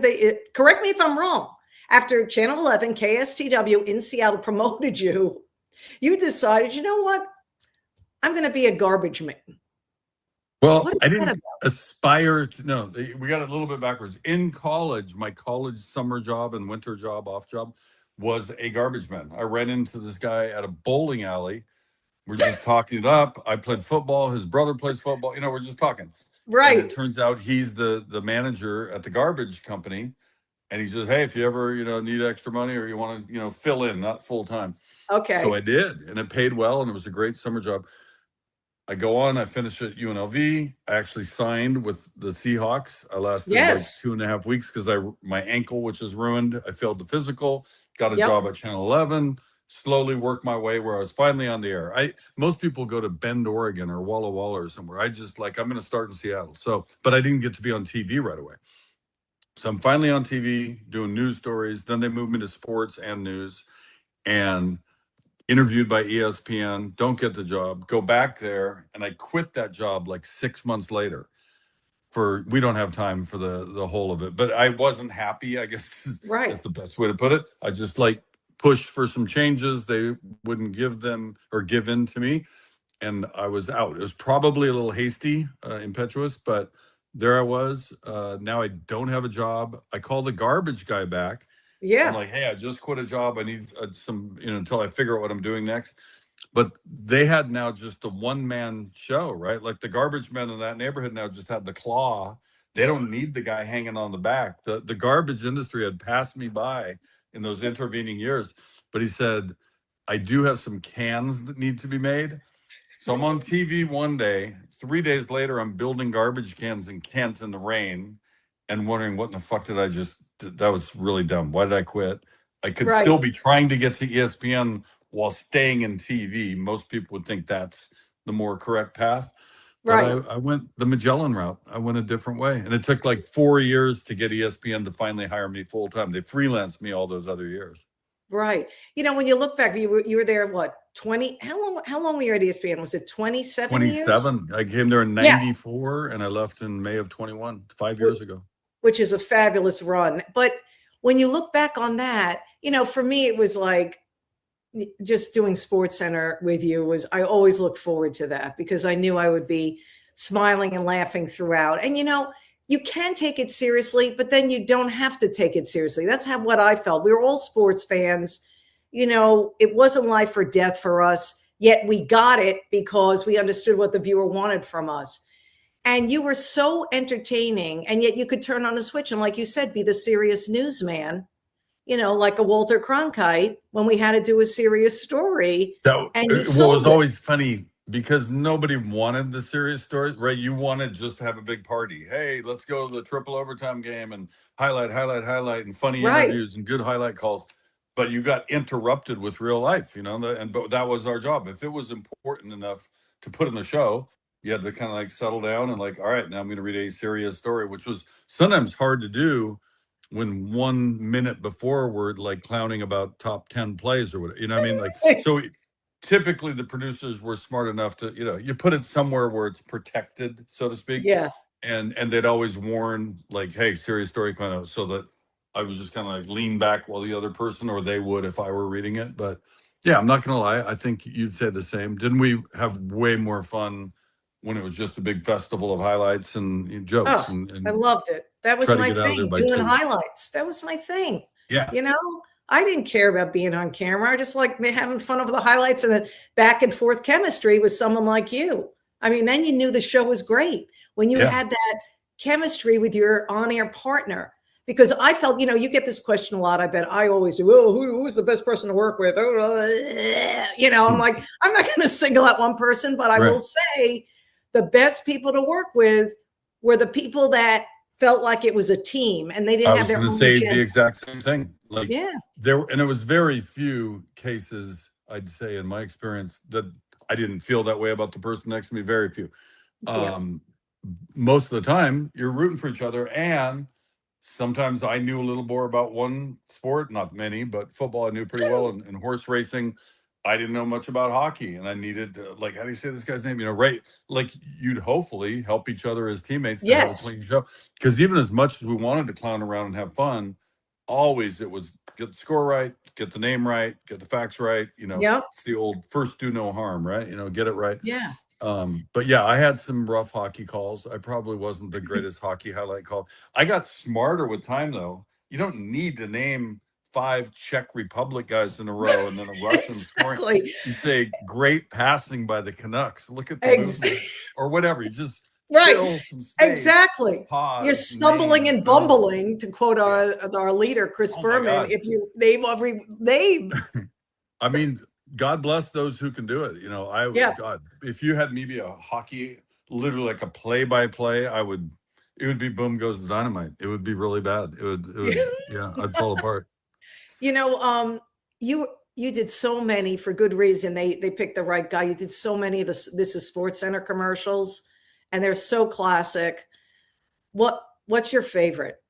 correct me if I'm wrong, after Channel 11, KSTW in Seattle promoted you, you decided, you know what? I'm going to be a garbage man. Well, I didn't aspire to, no, we got it a little bit backwards. In college, my college summer job and winter job, off job, was a garbage man. I ran into this guy at a bowling alley. We're just talking it up. I played football. His brother plays football. We're just talking. Right. And it turns out he's the manager at the garbage company. And he says, hey, if you ever, need extra money or you want to, fill in, not full time. Okay. So I did. And it paid well. And it was a great summer job. I go on, I finished at UNLV. I actually signed with the Seahawks. I lasted like 2.5 weeks because my ankle, which is ruined, I failed the physical, got a job at Channel 11, slowly worked my way where I was finally on the air. Most people go to Bend, Oregon or Walla Walla or somewhere. I just I'm going to start in Seattle. So, but I didn't get to be on TV right away. So I'm finally on TV doing news stories. Then they moved me to sports and news, and interviewed by ESPN, don't get the job, go back there. And I quit that job like 6 months later we don't have time for the whole of it, but I wasn't happy, I guess is the best way to put it. I just pushed for some changes. They wouldn't give them or give in to me. And I was out. It was probably a little hasty, impetuous, but there I was. Now I don't have a job. I call the garbage guy back. Yeah. I'm like, hey, I just quit a job. I need some, until I figure out what I'm doing next. But they had now just the one-man show, right? Like the garbage men in that neighborhood now just had the claw. They don't need the guy hanging on the back. The garbage industry had passed me by in those intervening years. But he said, I do have some cans that need to be made. So I'm on TV one day. 3 days later, I'm building garbage cans in Kent in the rain and wondering what in the fuck did I just, that was really dumb. Why did I quit? I could Right. still be trying to get to ESPN while staying in TV. Most people would think that's the more correct path. But Right. I went the Magellan route. I went a different way. And it took like 4 years to get ESPN to finally hire me full time. They freelanced me all those other years. Right. You know, when you look back, you were there, what, 20? How long were you at ESPN? Was it 27 years? 27. I came there in Yeah. 94 and I left in May of 21, 5 years ago. Which is a fabulous run. But when you look back on that, you know, for me, it was like just doing Sports Center with you I always look forward to that because I knew I would be smiling and laughing throughout. And, you know, you can take it seriously, but then you don't have to take it seriously. That's what I felt. We were all sports fans. You know, it wasn't life or death for us, yet we got it because we understood what the viewer wanted from us. And you were so entertaining, and yet you could turn on a switch and, like you said, be the serious newsman, you know, like a Walter Cronkite when we had to do a serious story. It was always funny because nobody wanted the serious story, right? You wanted just to have a big party. Hey, let's go to the triple overtime game and highlight, and funny interviews and good highlight calls. But you got interrupted with real life, you know, but that was our job. If it was important enough to put in the show, you had to kind of like settle down and like, all right, now I'm going to read a serious story, which was sometimes hard to do when 1 minute before we're like clowning about top 10 plays or whatever, you know what I mean? Like, so typically the producers were smart enough to, you know, you put it somewhere where it's protected, so to speak. Yeah. And they'd always warn like, hey, serious story kind of, so that I was just kind of like lean back while the other person, or they would if I were reading it. But yeah, I'm not going to lie. I think you'd say the same. Didn't we have way more fun when it was just a big festival of highlights and jokes? Oh, I loved it. That was my thing, doing highlights. That was my thing. Yeah. You know, I didn't care about being on camera. I just like having fun over the highlights and then back and forth chemistry with someone like you. I mean, then you knew the show was great when you had that chemistry with your on-air partner. Because I felt, you know, you get this question a lot. I bet I always do. Oh, who's the best person to work with? You know, I'm like, I'm not going to single out one person, but I will say the best people to work with were the people that felt like it was a team and they didn't have their own agenda. I was going to say the exact same thing. Like, and it was very few cases, I'd say, in my experience, that I didn't feel that way about the person next to me. Very few. Most of the time, you're rooting for each other, and sometimes I knew a little more about one sport, not many, but football I knew pretty well, and horse racing. I didn't know much about hockey, and I needed like, how do you say this guy's name? You know, right? Like, you'd hopefully help each other as teammates to have a clean show. Because even as much as we wanted to clown around and have fun, always it was get the score right, get the name right, get the facts right. You know, it's the old first do no harm, right? You know, get it right. Yeah. But yeah, I had some rough hockey calls. I probably wasn't the greatest hockey highlight call. I got smarter with time, though. You don't need to name 5 Czech Republic guys in a row and then a Russian scoring. You say great passing by the Canucks. Look at the movement, or whatever. You just fill some space, exactly. Pause, you're stumbling and bumbling, to quote our leader Chris Berman. If you name every name, I mean, God bless those who can do it. You know, God, if you had me be a hockey, literally like a play-by-play, it would be boom goes the dynamite. It would be really bad. It would I'd fall apart. You know, you did so many, for good reason. They picked the right guy. You did so many of this is Sports Center commercials, and they're so classic. What's your favorite?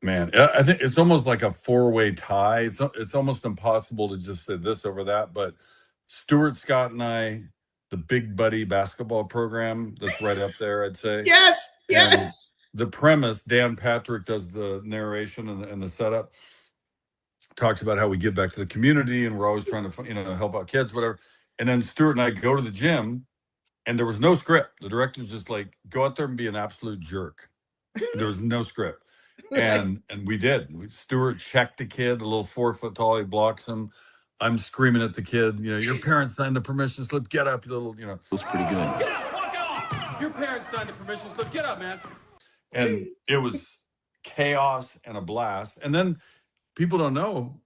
Man, I think it's almost like a 4-way tie. It's almost impossible to just say this over that. But Stuart Scott and I, the Big Buddy basketball program, that's right up there, I'd say. Yes. And the premise, Dan Patrick does the narration and the setup. Talks about how we give back to the community and we're always trying to, you know, help out kids, whatever. And then Stuart and I go to the gym and there was no script. The director's just like, go out there and be an absolute jerk. There was no script. And we did. Stuart checked the kid, a little 4 foot tall, he blocks him. I'm screaming at the kid, you know, your parents signed the permission slip, get up, you little, you know. It was pretty good. Get up, walk off. Your parents signed the permission slip, get up, man. And it was chaos and a blast. And then people don't know,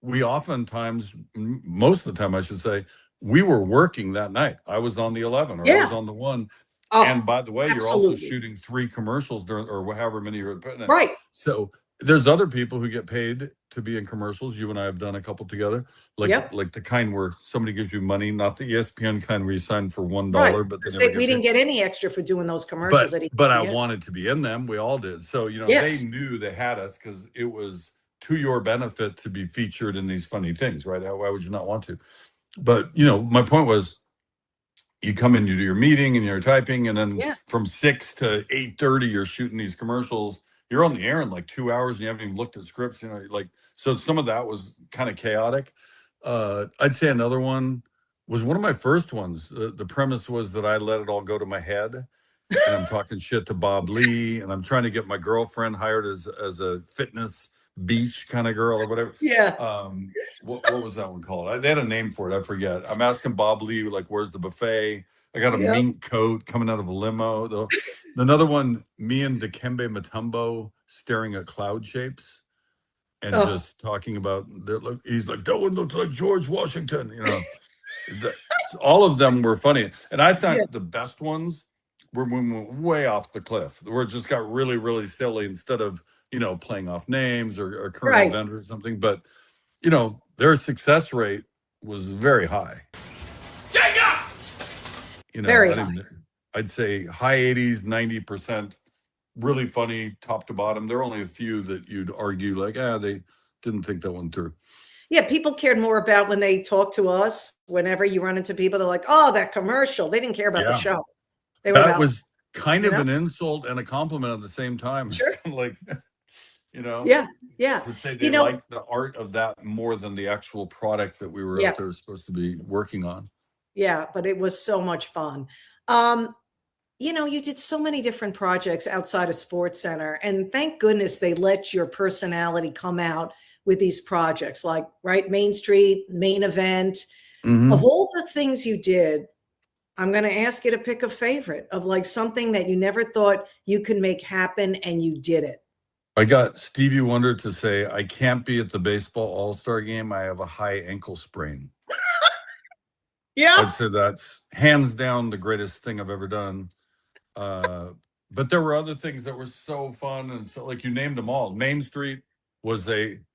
we oftentimes, most of the time I should say, we were working that night. I was on the 11 or I was on the 1. And by the way, you're also shooting 3 commercials during, or however many you're putting in. Right. So there's other people who get paid to be in commercials. You and I have done a couple together, like the kind where somebody gives you money, not the ESPN kind where you sign for $1, Right. but We didn't get any extra for doing those commercials at ESPN. But I wanted to be in them. We all did. So, you know, Yes. they knew they had us because it was to your benefit to be featured in these funny things, right? Why would you not want to? But, you know, my point was, you come in, you do your meeting and you're typing, and then from 6 to 8:30, you're shooting these commercials. You're on the air in like 2 hours and you haven't even looked at scripts, you know, like, so some of that was kind of chaotic. I'd say another one was one of my first ones. The premise was that I let it all go to my head, and I'm talking shit to Bob Lee, and I'm trying to get my girlfriend hired as a fitness beach kind of girl or whatever. Yeah. What was that one called? They had a name for it. I forget. I'm asking Bob Lee, like, where's the buffet? I got a mink coat coming out of a limo. Another one, me and Dikembe Mutombo staring at cloud shapes and just talking about, he's like, that one looks like George Washington, you know. All of them were funny. And I thought the best ones were when we went way off the cliff, where it just got really, really silly instead of, you know, playing off names or current event or something. But, you know, their success rate was very high. You know, I'd say high 80s, 90%, really funny top to bottom. There are only a few that you'd argue like, they didn't think that one through. Yeah, people cared more about when they talk to us. Whenever you run into people, they're like, oh, that commercial. They didn't care about the show. That was kind of an insult and a compliment at the same time. Sure. Like, you know. Yeah, yeah. To say they liked the art of that more than the actual product that we were out there supposed to be working on. Yeah, but it was so much fun. You know, you did so many different projects outside of Sports Center, and thank goodness they let your personality come out with these projects, like Main Street, Main Event. Of all the things you did, I'm going to ask you to pick a favorite of like something that you never thought you could make happen and you did it. I got Stevie Wonder to say, I can't be at the baseball all-star game. I have a high ankle sprain. I'd say that's hands down the greatest thing I've ever done. But there were other things that were so fun. And so, like, you named them all. Main Street was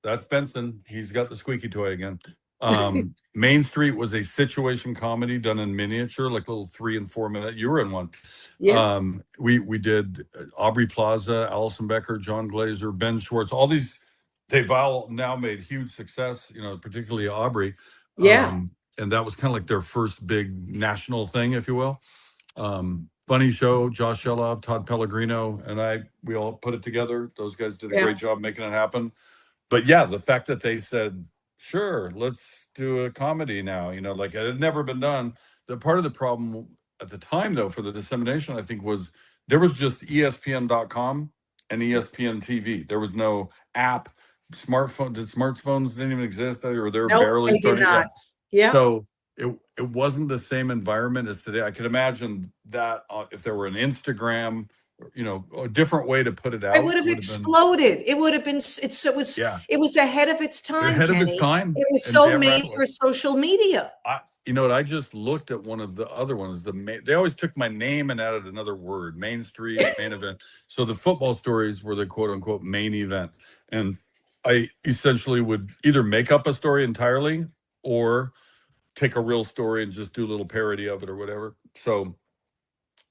that's Benson. He's got the squeaky toy again. Main Street was a situation comedy done in miniature, like little 3 and 4 minute. You were in one. We did Aubrey Plaza, Allison Becker, John Glazer, Ben Schwartz, all these. They've all now made huge success, you know, particularly Aubrey. And that was kind of like their first big national thing, if you will. Funny show, Josh Shelov, Todd Pellegrino, and we all put it together. Those guys did a great job making it happen. But yeah, the fact that they said, sure, let's do a comedy now, you know, like it had never been done. The part of the problem at the time, though, for the dissemination, I think, was there was just ESPN.com and ESPN TV. There was no app. Smartphones didn't even exist, or they were barely starting. So it wasn't the same environment as today. I could imagine that if there were an Instagram, you know, a different way to put it out, it would have exploded. It would have been. It was ahead of its time. Ahead of its time. It was so made for social media. You know what? I just looked at one of the other ones. They always took my name and added another word. Main Street, Main Event. So the football stories were the quote unquote main event, and I essentially would either make up a story entirely or take a real story and just do a little parody of it or whatever. So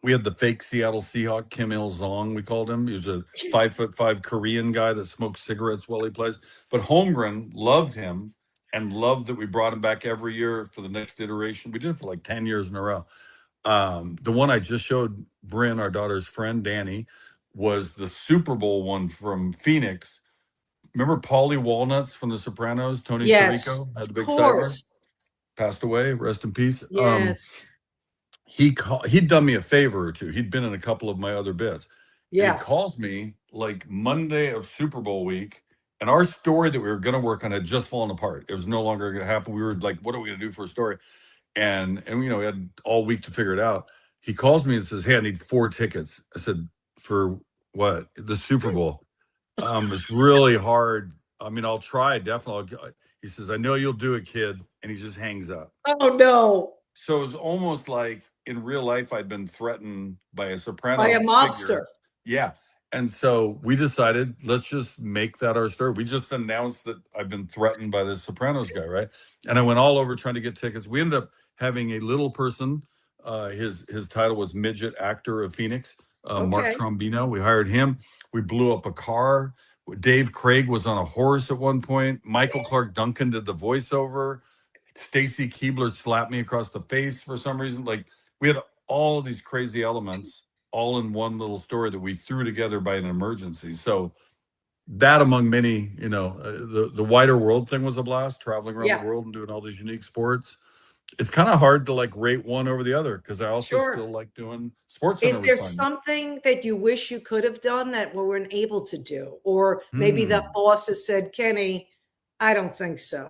we had the fake Seattle Seahawk, Kim Il-sung, we called him. He was a 5'5" Korean guy that smokes cigarettes while he plays. But Holmgren loved him and loved that we brought him back every year for the next iteration. We did it for like 10 years in a row. The one I just showed Bryn, our daughter's friend, Danny, was the Super Bowl one from Phoenix. Remember Paulie Walnuts from The Sopranos? Tony Sirico had the big sideburn. Passed away. Rest in peace. Yes. He'd done me a favor or two. He'd been in a couple of my other bits. Yeah. And he calls me like Monday of Super Bowl week, and our story that we were going to work on had just fallen apart. It was no longer going to happen. We were like, what are we going to do for a story? And you know, we had all week to figure it out. He calls me and says, hey, I need 4 tickets. I said, for what? The Super Bowl. It's really hard. I mean, I'll try, definitely. He says, I know you'll do it, kid. And he just hangs up. Oh, no. So it was almost like in real life, I'd been threatened by a Soprano by a mobster. figure. Yeah. And so we decided, let's just make that our story. We just announced that I've been threatened by this Sopranos guy, right? And I went all over trying to get tickets. We ended up having a little person. His title was Midget Actor of Phoenix, Mark Okay. Trombino. We hired him. We blew up a car. Dave Craig was on a horse at one point. Michael Clark Duncan did the voiceover. Stacy Keebler slapped me across the face for some reason. Like, we had all these crazy elements all in one little story that we threw together by an emergency. So that, among many, the wider world thing was a blast, traveling around the world and doing all these unique sports. It's kind of hard to like rate one over the other because I also still like doing sports. Is there something that you wish you could have done that we weren't able to do? Or maybe the boss has said, Kenny, I don't think so.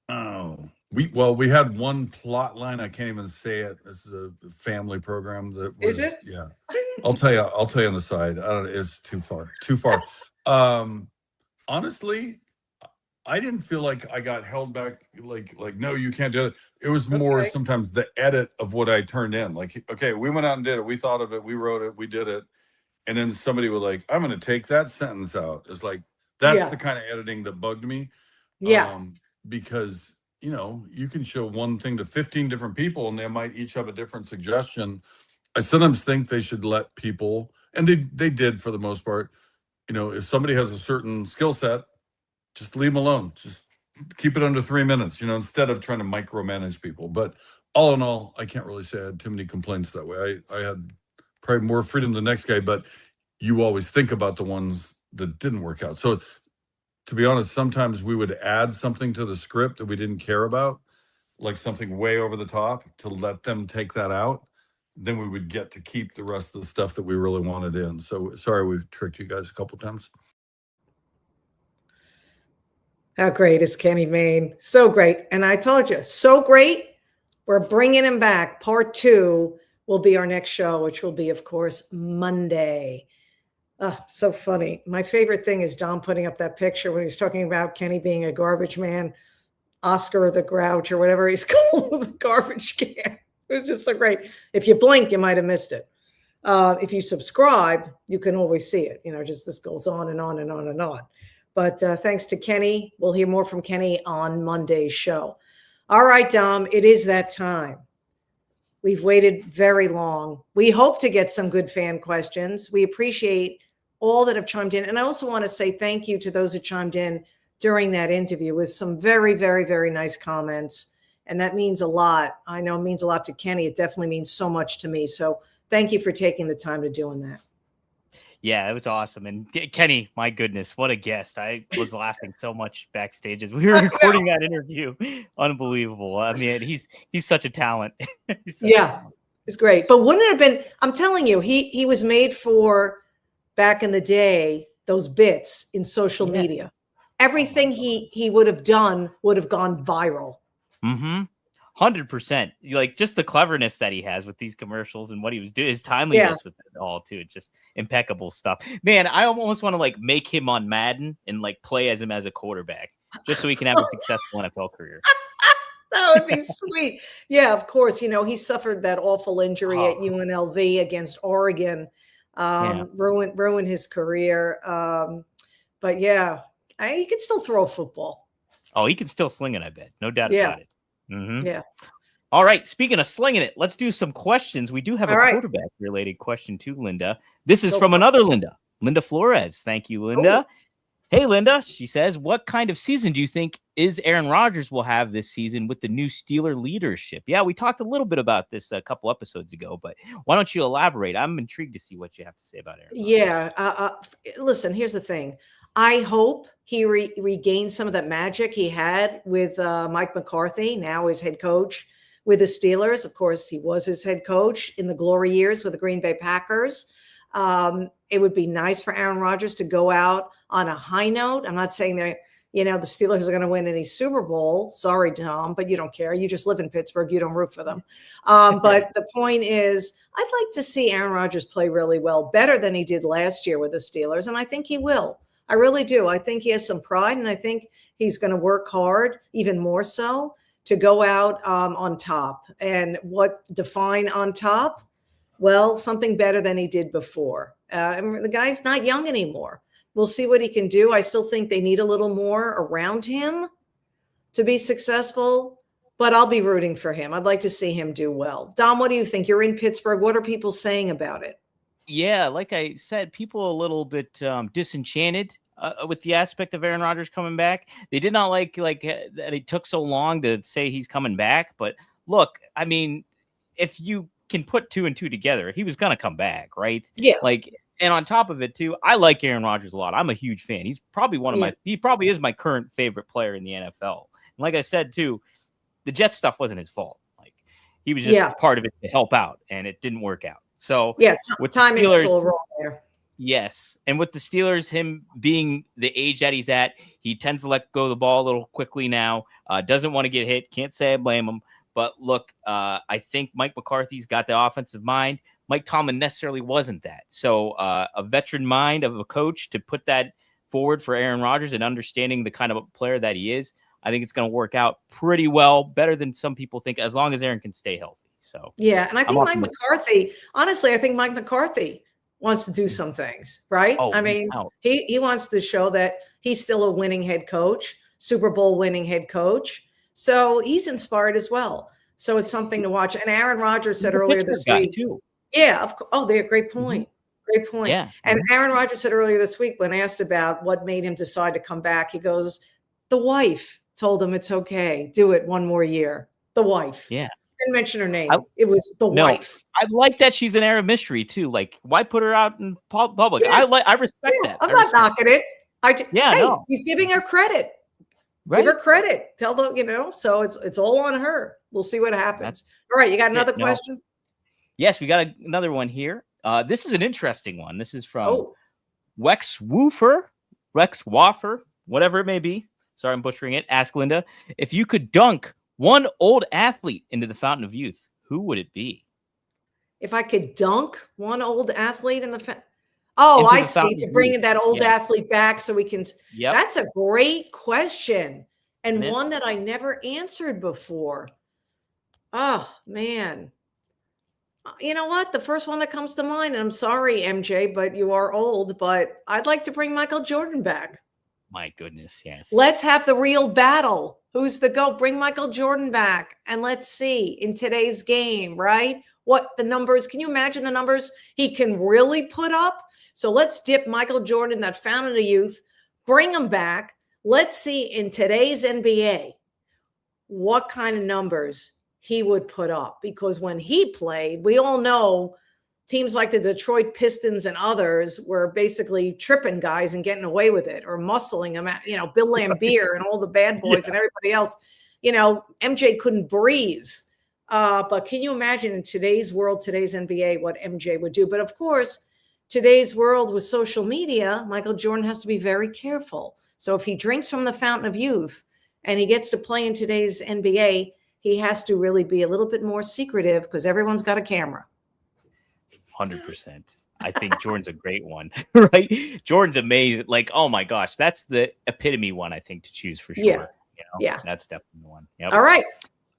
Oh, we had one plot line. I can't even say it. This is a family program that was, is it? Yeah. I'll tell you on the side. I don't, it's too far. Honestly, I didn't feel like I got held back. Like, no, you can't do it. It was more sometimes the edit of what I turned in. Like, okay, we went out and did it. We thought of it. We wrote it. We did it. And then somebody was like, I'm going to take that sentence out. It's like, that's the kind of editing that bugged me. Yeah. Because, you can show one thing to 15 different people and they might each have a different suggestion. I sometimes think they should let people, and they did for the most part, if somebody has a certain skill set, just leave them alone. Just keep it under 3 minutes, instead of trying to micromanage people. But all in all, I can't really say I had too many complaints that way. I had probably more freedom than the next guy, but you always think about the ones that didn't work out. So to be honest, sometimes we would add something to the script that we didn't care about, like something way over the top, to let them take that out. Then we would get to keep the rest of the stuff that we really wanted in. So sorry, we've tricked you guys a couple times. How great is Kenny Mayne? So great. And I told you, so great. We're bringing him back. Part 2 will be our next show, which will be, of course, Monday. Oh, so funny. My favorite thing is Don putting up that picture when he was talking about Kenny being a garbage man, Oscar the Grouch, or whatever he's called, the garbage can. It was just so great. If you blink, you might have missed it. If you subscribe, you can always see it. Just this goes on and on and on and on. But thanks to Kenny. We'll hear more from Kenny on Monday's show. All right, Dom, it is that time. We've waited very long. We hope to get some good fan questions. We appreciate all that have chimed in. And I also want to say thank you to those who chimed in during that interview with some very, very, very nice comments. And that means a lot. I know it means a lot to Kenny. It definitely means so much to me. So thank you for taking the time to doing that. Yeah, it was awesome. And Kenny, my goodness, what a guest. I was laughing so much backstage as we were recording that interview. Unbelievable. I mean, he's such a talent. It's great. But wouldn't it have been, I'm telling you, he was made for, back in the day, those bits in social media. Everything he would have done would have gone viral. 100%. Like, just the cleverness that he has with these commercials and what he was doing, his timeliness with it all too. It's just impeccable stuff. Man, I almost want to like make him on Madden and like play as him as a quarterback, just so he can have a successful NFL career. That would be sweet. Yeah, of course. He suffered that awful injury at UNLV against Oregon, ruined his career. But yeah, he could still throw a football. Oh, he can still sling it, I bet. No doubt about it. Yeah. All right. Speaking of slinging it, let's do some questions. We do have a quarterback related question too, Linda. This is from another Linda, Linda Flores. Thank you, Linda. Hey, Linda. She says, what kind of season do you think Aaron Rodgers will have this season with the new Steeler leadership? Yeah, we talked a little bit about this a couple episodes ago, but why don't you elaborate? I'm intrigued to see what you have to say about Aaron Rodgers. Yeah. Listen, here's the thing. I hope he regains some of that magic he had with Mike McCarthy, now his head coach with the Steelers. Of course, he was his head coach in the glory years with the Green Bay Packers. It would be nice for Aaron Rodgers to go out on a high note. I'm not saying that, the Steelers are going to win any Super Bowl. Sorry, Tom, but you don't care. You just live in Pittsburgh. You don't root for them. But the point is, I'd like to see Aaron Rodgers play really well, better than he did last year with the Steelers. And I think he will. I really do. I think he has some pride, and I think he's going to work hard, even more so, to go out on top. And what define on top? Well, something better than he did before. And the guy's not young anymore. We'll see what he can do. I still think they need a little more around him to be successful, but I'll be rooting for him. I'd like to see him do well. Dom, what do you think? You're in Pittsburgh. What are people saying about it? Yeah, like I said, people are a little bit disenchanted with the aspect of Aaron Rodgers coming back. They did not like that it took so long to say he's coming back. But look, I mean, if you can put 2 and 2 together, he was going to come back, right? Yeah. And on top of it too, I like Aaron Rodgers a lot. I'm a huge fan. He's probably he probably is my current favorite player in the NFL. And like I said too, the Jets stuff wasn't his fault. Like he was just part of it to help out, and it didn't work out. So with timing is all wrong there. Yes, and with the Steelers, him being the age that he's at, he tends to let go of the ball a little quickly now. Doesn't want to get hit. Can't say I blame him. But look, I think Mike McCarthy's got the offensive mind. Mike Tomlin necessarily wasn't that. So a veteran mind of a coach to put that forward for Aaron Rodgers and understanding the kind of a player that he is, I think it's going to work out pretty well, better than some people think, as long as Aaron can stay healthy. So yeah, and I think Mike McCarthy, honestly, I think Mike McCarthy wants to do some things, right? I mean, he wants to show that he's still a winning head coach, Super Bowl winning head coach. So he's inspired as well. So it's something to watch. And Aaron Rodgers said earlier this week, too. Yeah. They're a great point. Great point. Yeah. And Aaron Rodgers said earlier this week, when asked about what made him decide to come back, he goes, the wife told him it's okay. Do it one more year. The wife. Yeah. Didn't mention her name. It was the wife. I like that she's an air of mystery too. Like, why put her out in public? Yeah. I respect that. I'm not knocking it. He's giving her credit. Right. Give her credit. Tell the, so it's all on her. We'll see what happens. All right. You got another question? Yes, we got another one here. This is an interesting one. This is from Wex Waffer, whatever it may be. Sorry, I'm butchering it. Ask Linda, if you could dunk one old athlete into the fountain of youth, who would it be? If I could dunk one old athlete in the fountain. Oh, I see. To bring that old athlete back so we can. Yep. That's a great question. And one that I never answered before. Oh, man. You know what? The first one that comes to mind, and I'm sorry, MJ, but you are old, but I'd like to bring Michael Jordan back. My goodness, yes. Let's have the real battle. Who's the GOAT? Bring Michael Jordan back. And let's see in today's game, right? What the numbers, can you imagine the numbers he can really put up? So let's dip Michael Jordan, that fountain of youth, bring him back. Let's see in today's NBA what kind of numbers he would put up. Because when he played, we all know teams like the Detroit Pistons and others were basically tripping guys and getting away with it, or muscling them out, Bill Laimbeer and all the bad boys and everybody else. MJ couldn't breathe. But can you imagine in today's world, today's NBA, what MJ would do? But of course, today's world with social media, Michael Jordan has to be very careful. So if he drinks from the fountain of youth and he gets to play in today's NBA, he has to really be a little bit more secretive because everyone's got a camera. 100%. I think Jordan's a great one, right? Jordan's amazing. Like, oh my gosh, that's the epitome one, I think, to choose for sure. Yeah. That's definitely the one. Yep. All right.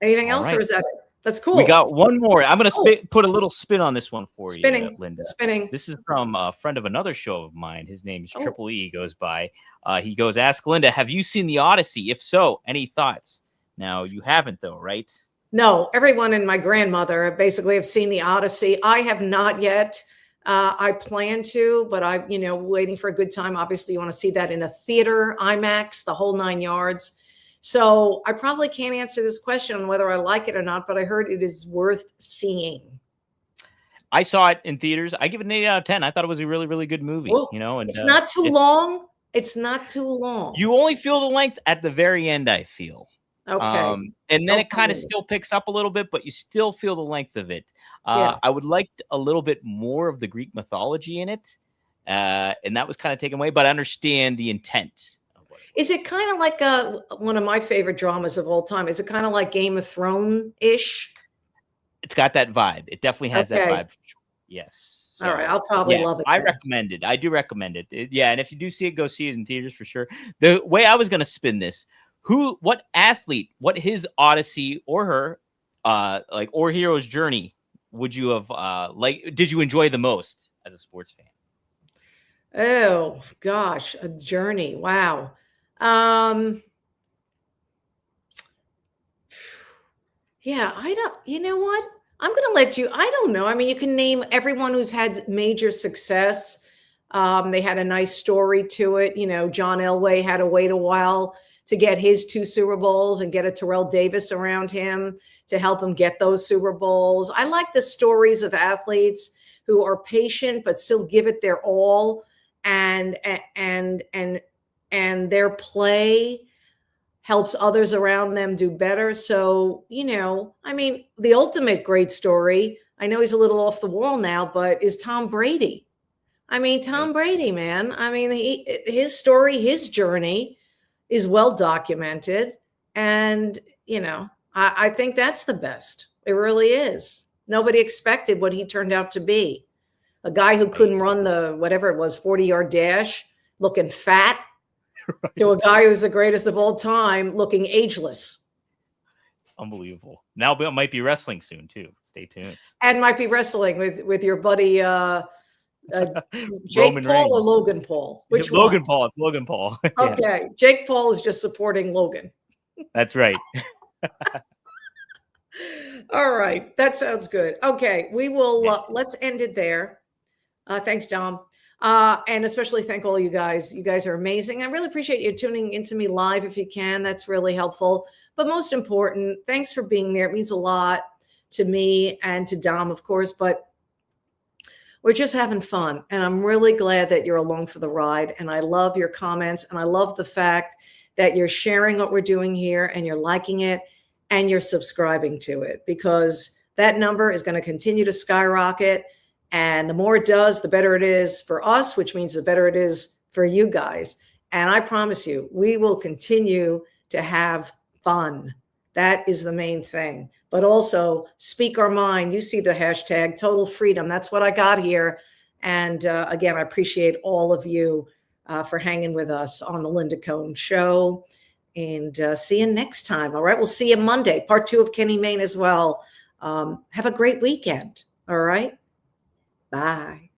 Anything else, or is that it? That's cool. We got one more. I'm going to put a little spin on this one for you, Linda. Spinning. This is from a friend of another show of mine. His name is Triple E. He goes by. He goes, ask Linda, have you seen The Odyssey? If so, any thoughts? Now, you haven't, though, right? No, everyone and my grandmother basically have seen The Odyssey. I have not yet. I plan to, but I'm, waiting for a good time. Obviously, you want to see that in a theater, IMAX, the whole 9 yards. So I probably can't answer this question on whether I like it or not, but I heard it is worth seeing. I saw it in theaters. I give it an 8 out of 10. I thought it was a really, really good movie. Well, and it's not too long. It's not too long. You only feel the length at the very end, I feel. Okay. And then it kind of still picks up a little bit, but you still feel the length of it. I would like a little bit more of the Greek mythology in it. And that was kind of taken away, but I understand the intent. Is it kind of like one of my favorite dramas of all time? Is it kind of like Game of Thrones-ish? It's got that vibe. It definitely has that vibe. Yes. So, all right. I'll probably love it. I recommend it. I do recommend it. And if you do see it, go see it in theaters for sure. The way I was going to spin this, what athlete, what his Odyssey or her, or hero's journey would you have, did you enjoy the most as a sports fan? Oh gosh, a journey. Wow. Um, yeah, I don't, you know what? I'm going to let you, I don't know. I mean, you can name everyone who's had major success. They had a nice story to it. You know, John Elway had to wait a while to get his 2 Super Bowls and get a Terrell Davis around him to help him get those Super Bowls. I like the stories of athletes who are patient but still give it their all, and their play helps others around them do better. So, you know, I mean, the ultimate great story, I know he's a little off the wall now, but is Tom Brady. I mean, Tom Brady, man. I mean, his story, his journey is well documented. And, you know, I think that's the best. It really is. Nobody expected what he turned out to be. A guy who couldn't run the, whatever it was, 40-yard dash, looking fat, to a guy who's the greatest of all time, looking ageless. Unbelievable. Now it might be wrestling soon too. Stay tuned. And might be wrestling with your buddy Jake Roman Paul Reigns. or Logan Paul? Which Logan one? Paul. It's Logan Paul. Yeah, Okay. Jake Paul is just supporting Logan. that's right. All right. That sounds good. Okay. We will, let's end it there. Thanks, Dom. And especially thank all you guys. You guys are amazing. I really appreciate you tuning into me live if you can. That's really helpful. But most important, thanks for being there. It means a lot to me and to Dom, of course. But we're just having fun. And I'm really glad that you're along for the ride. And I love your comments. And I love the fact that you're sharing what we're doing here and you're liking it and you're subscribing to it, because that number is going to continue to skyrocket. And the more it does, the better it is for us, which means the better it is for you guys. And I promise you, we will continue to have fun. That is the main thing. But also speak our mind. You see the hashtag total freedom. That's what I got here. And again, I appreciate all of you for hanging with us on the Linda Cohn Show. And see you next time. All right. We'll see you Monday, part 2 of Kenny Mayne as well. Have a great weekend. All right. Bye.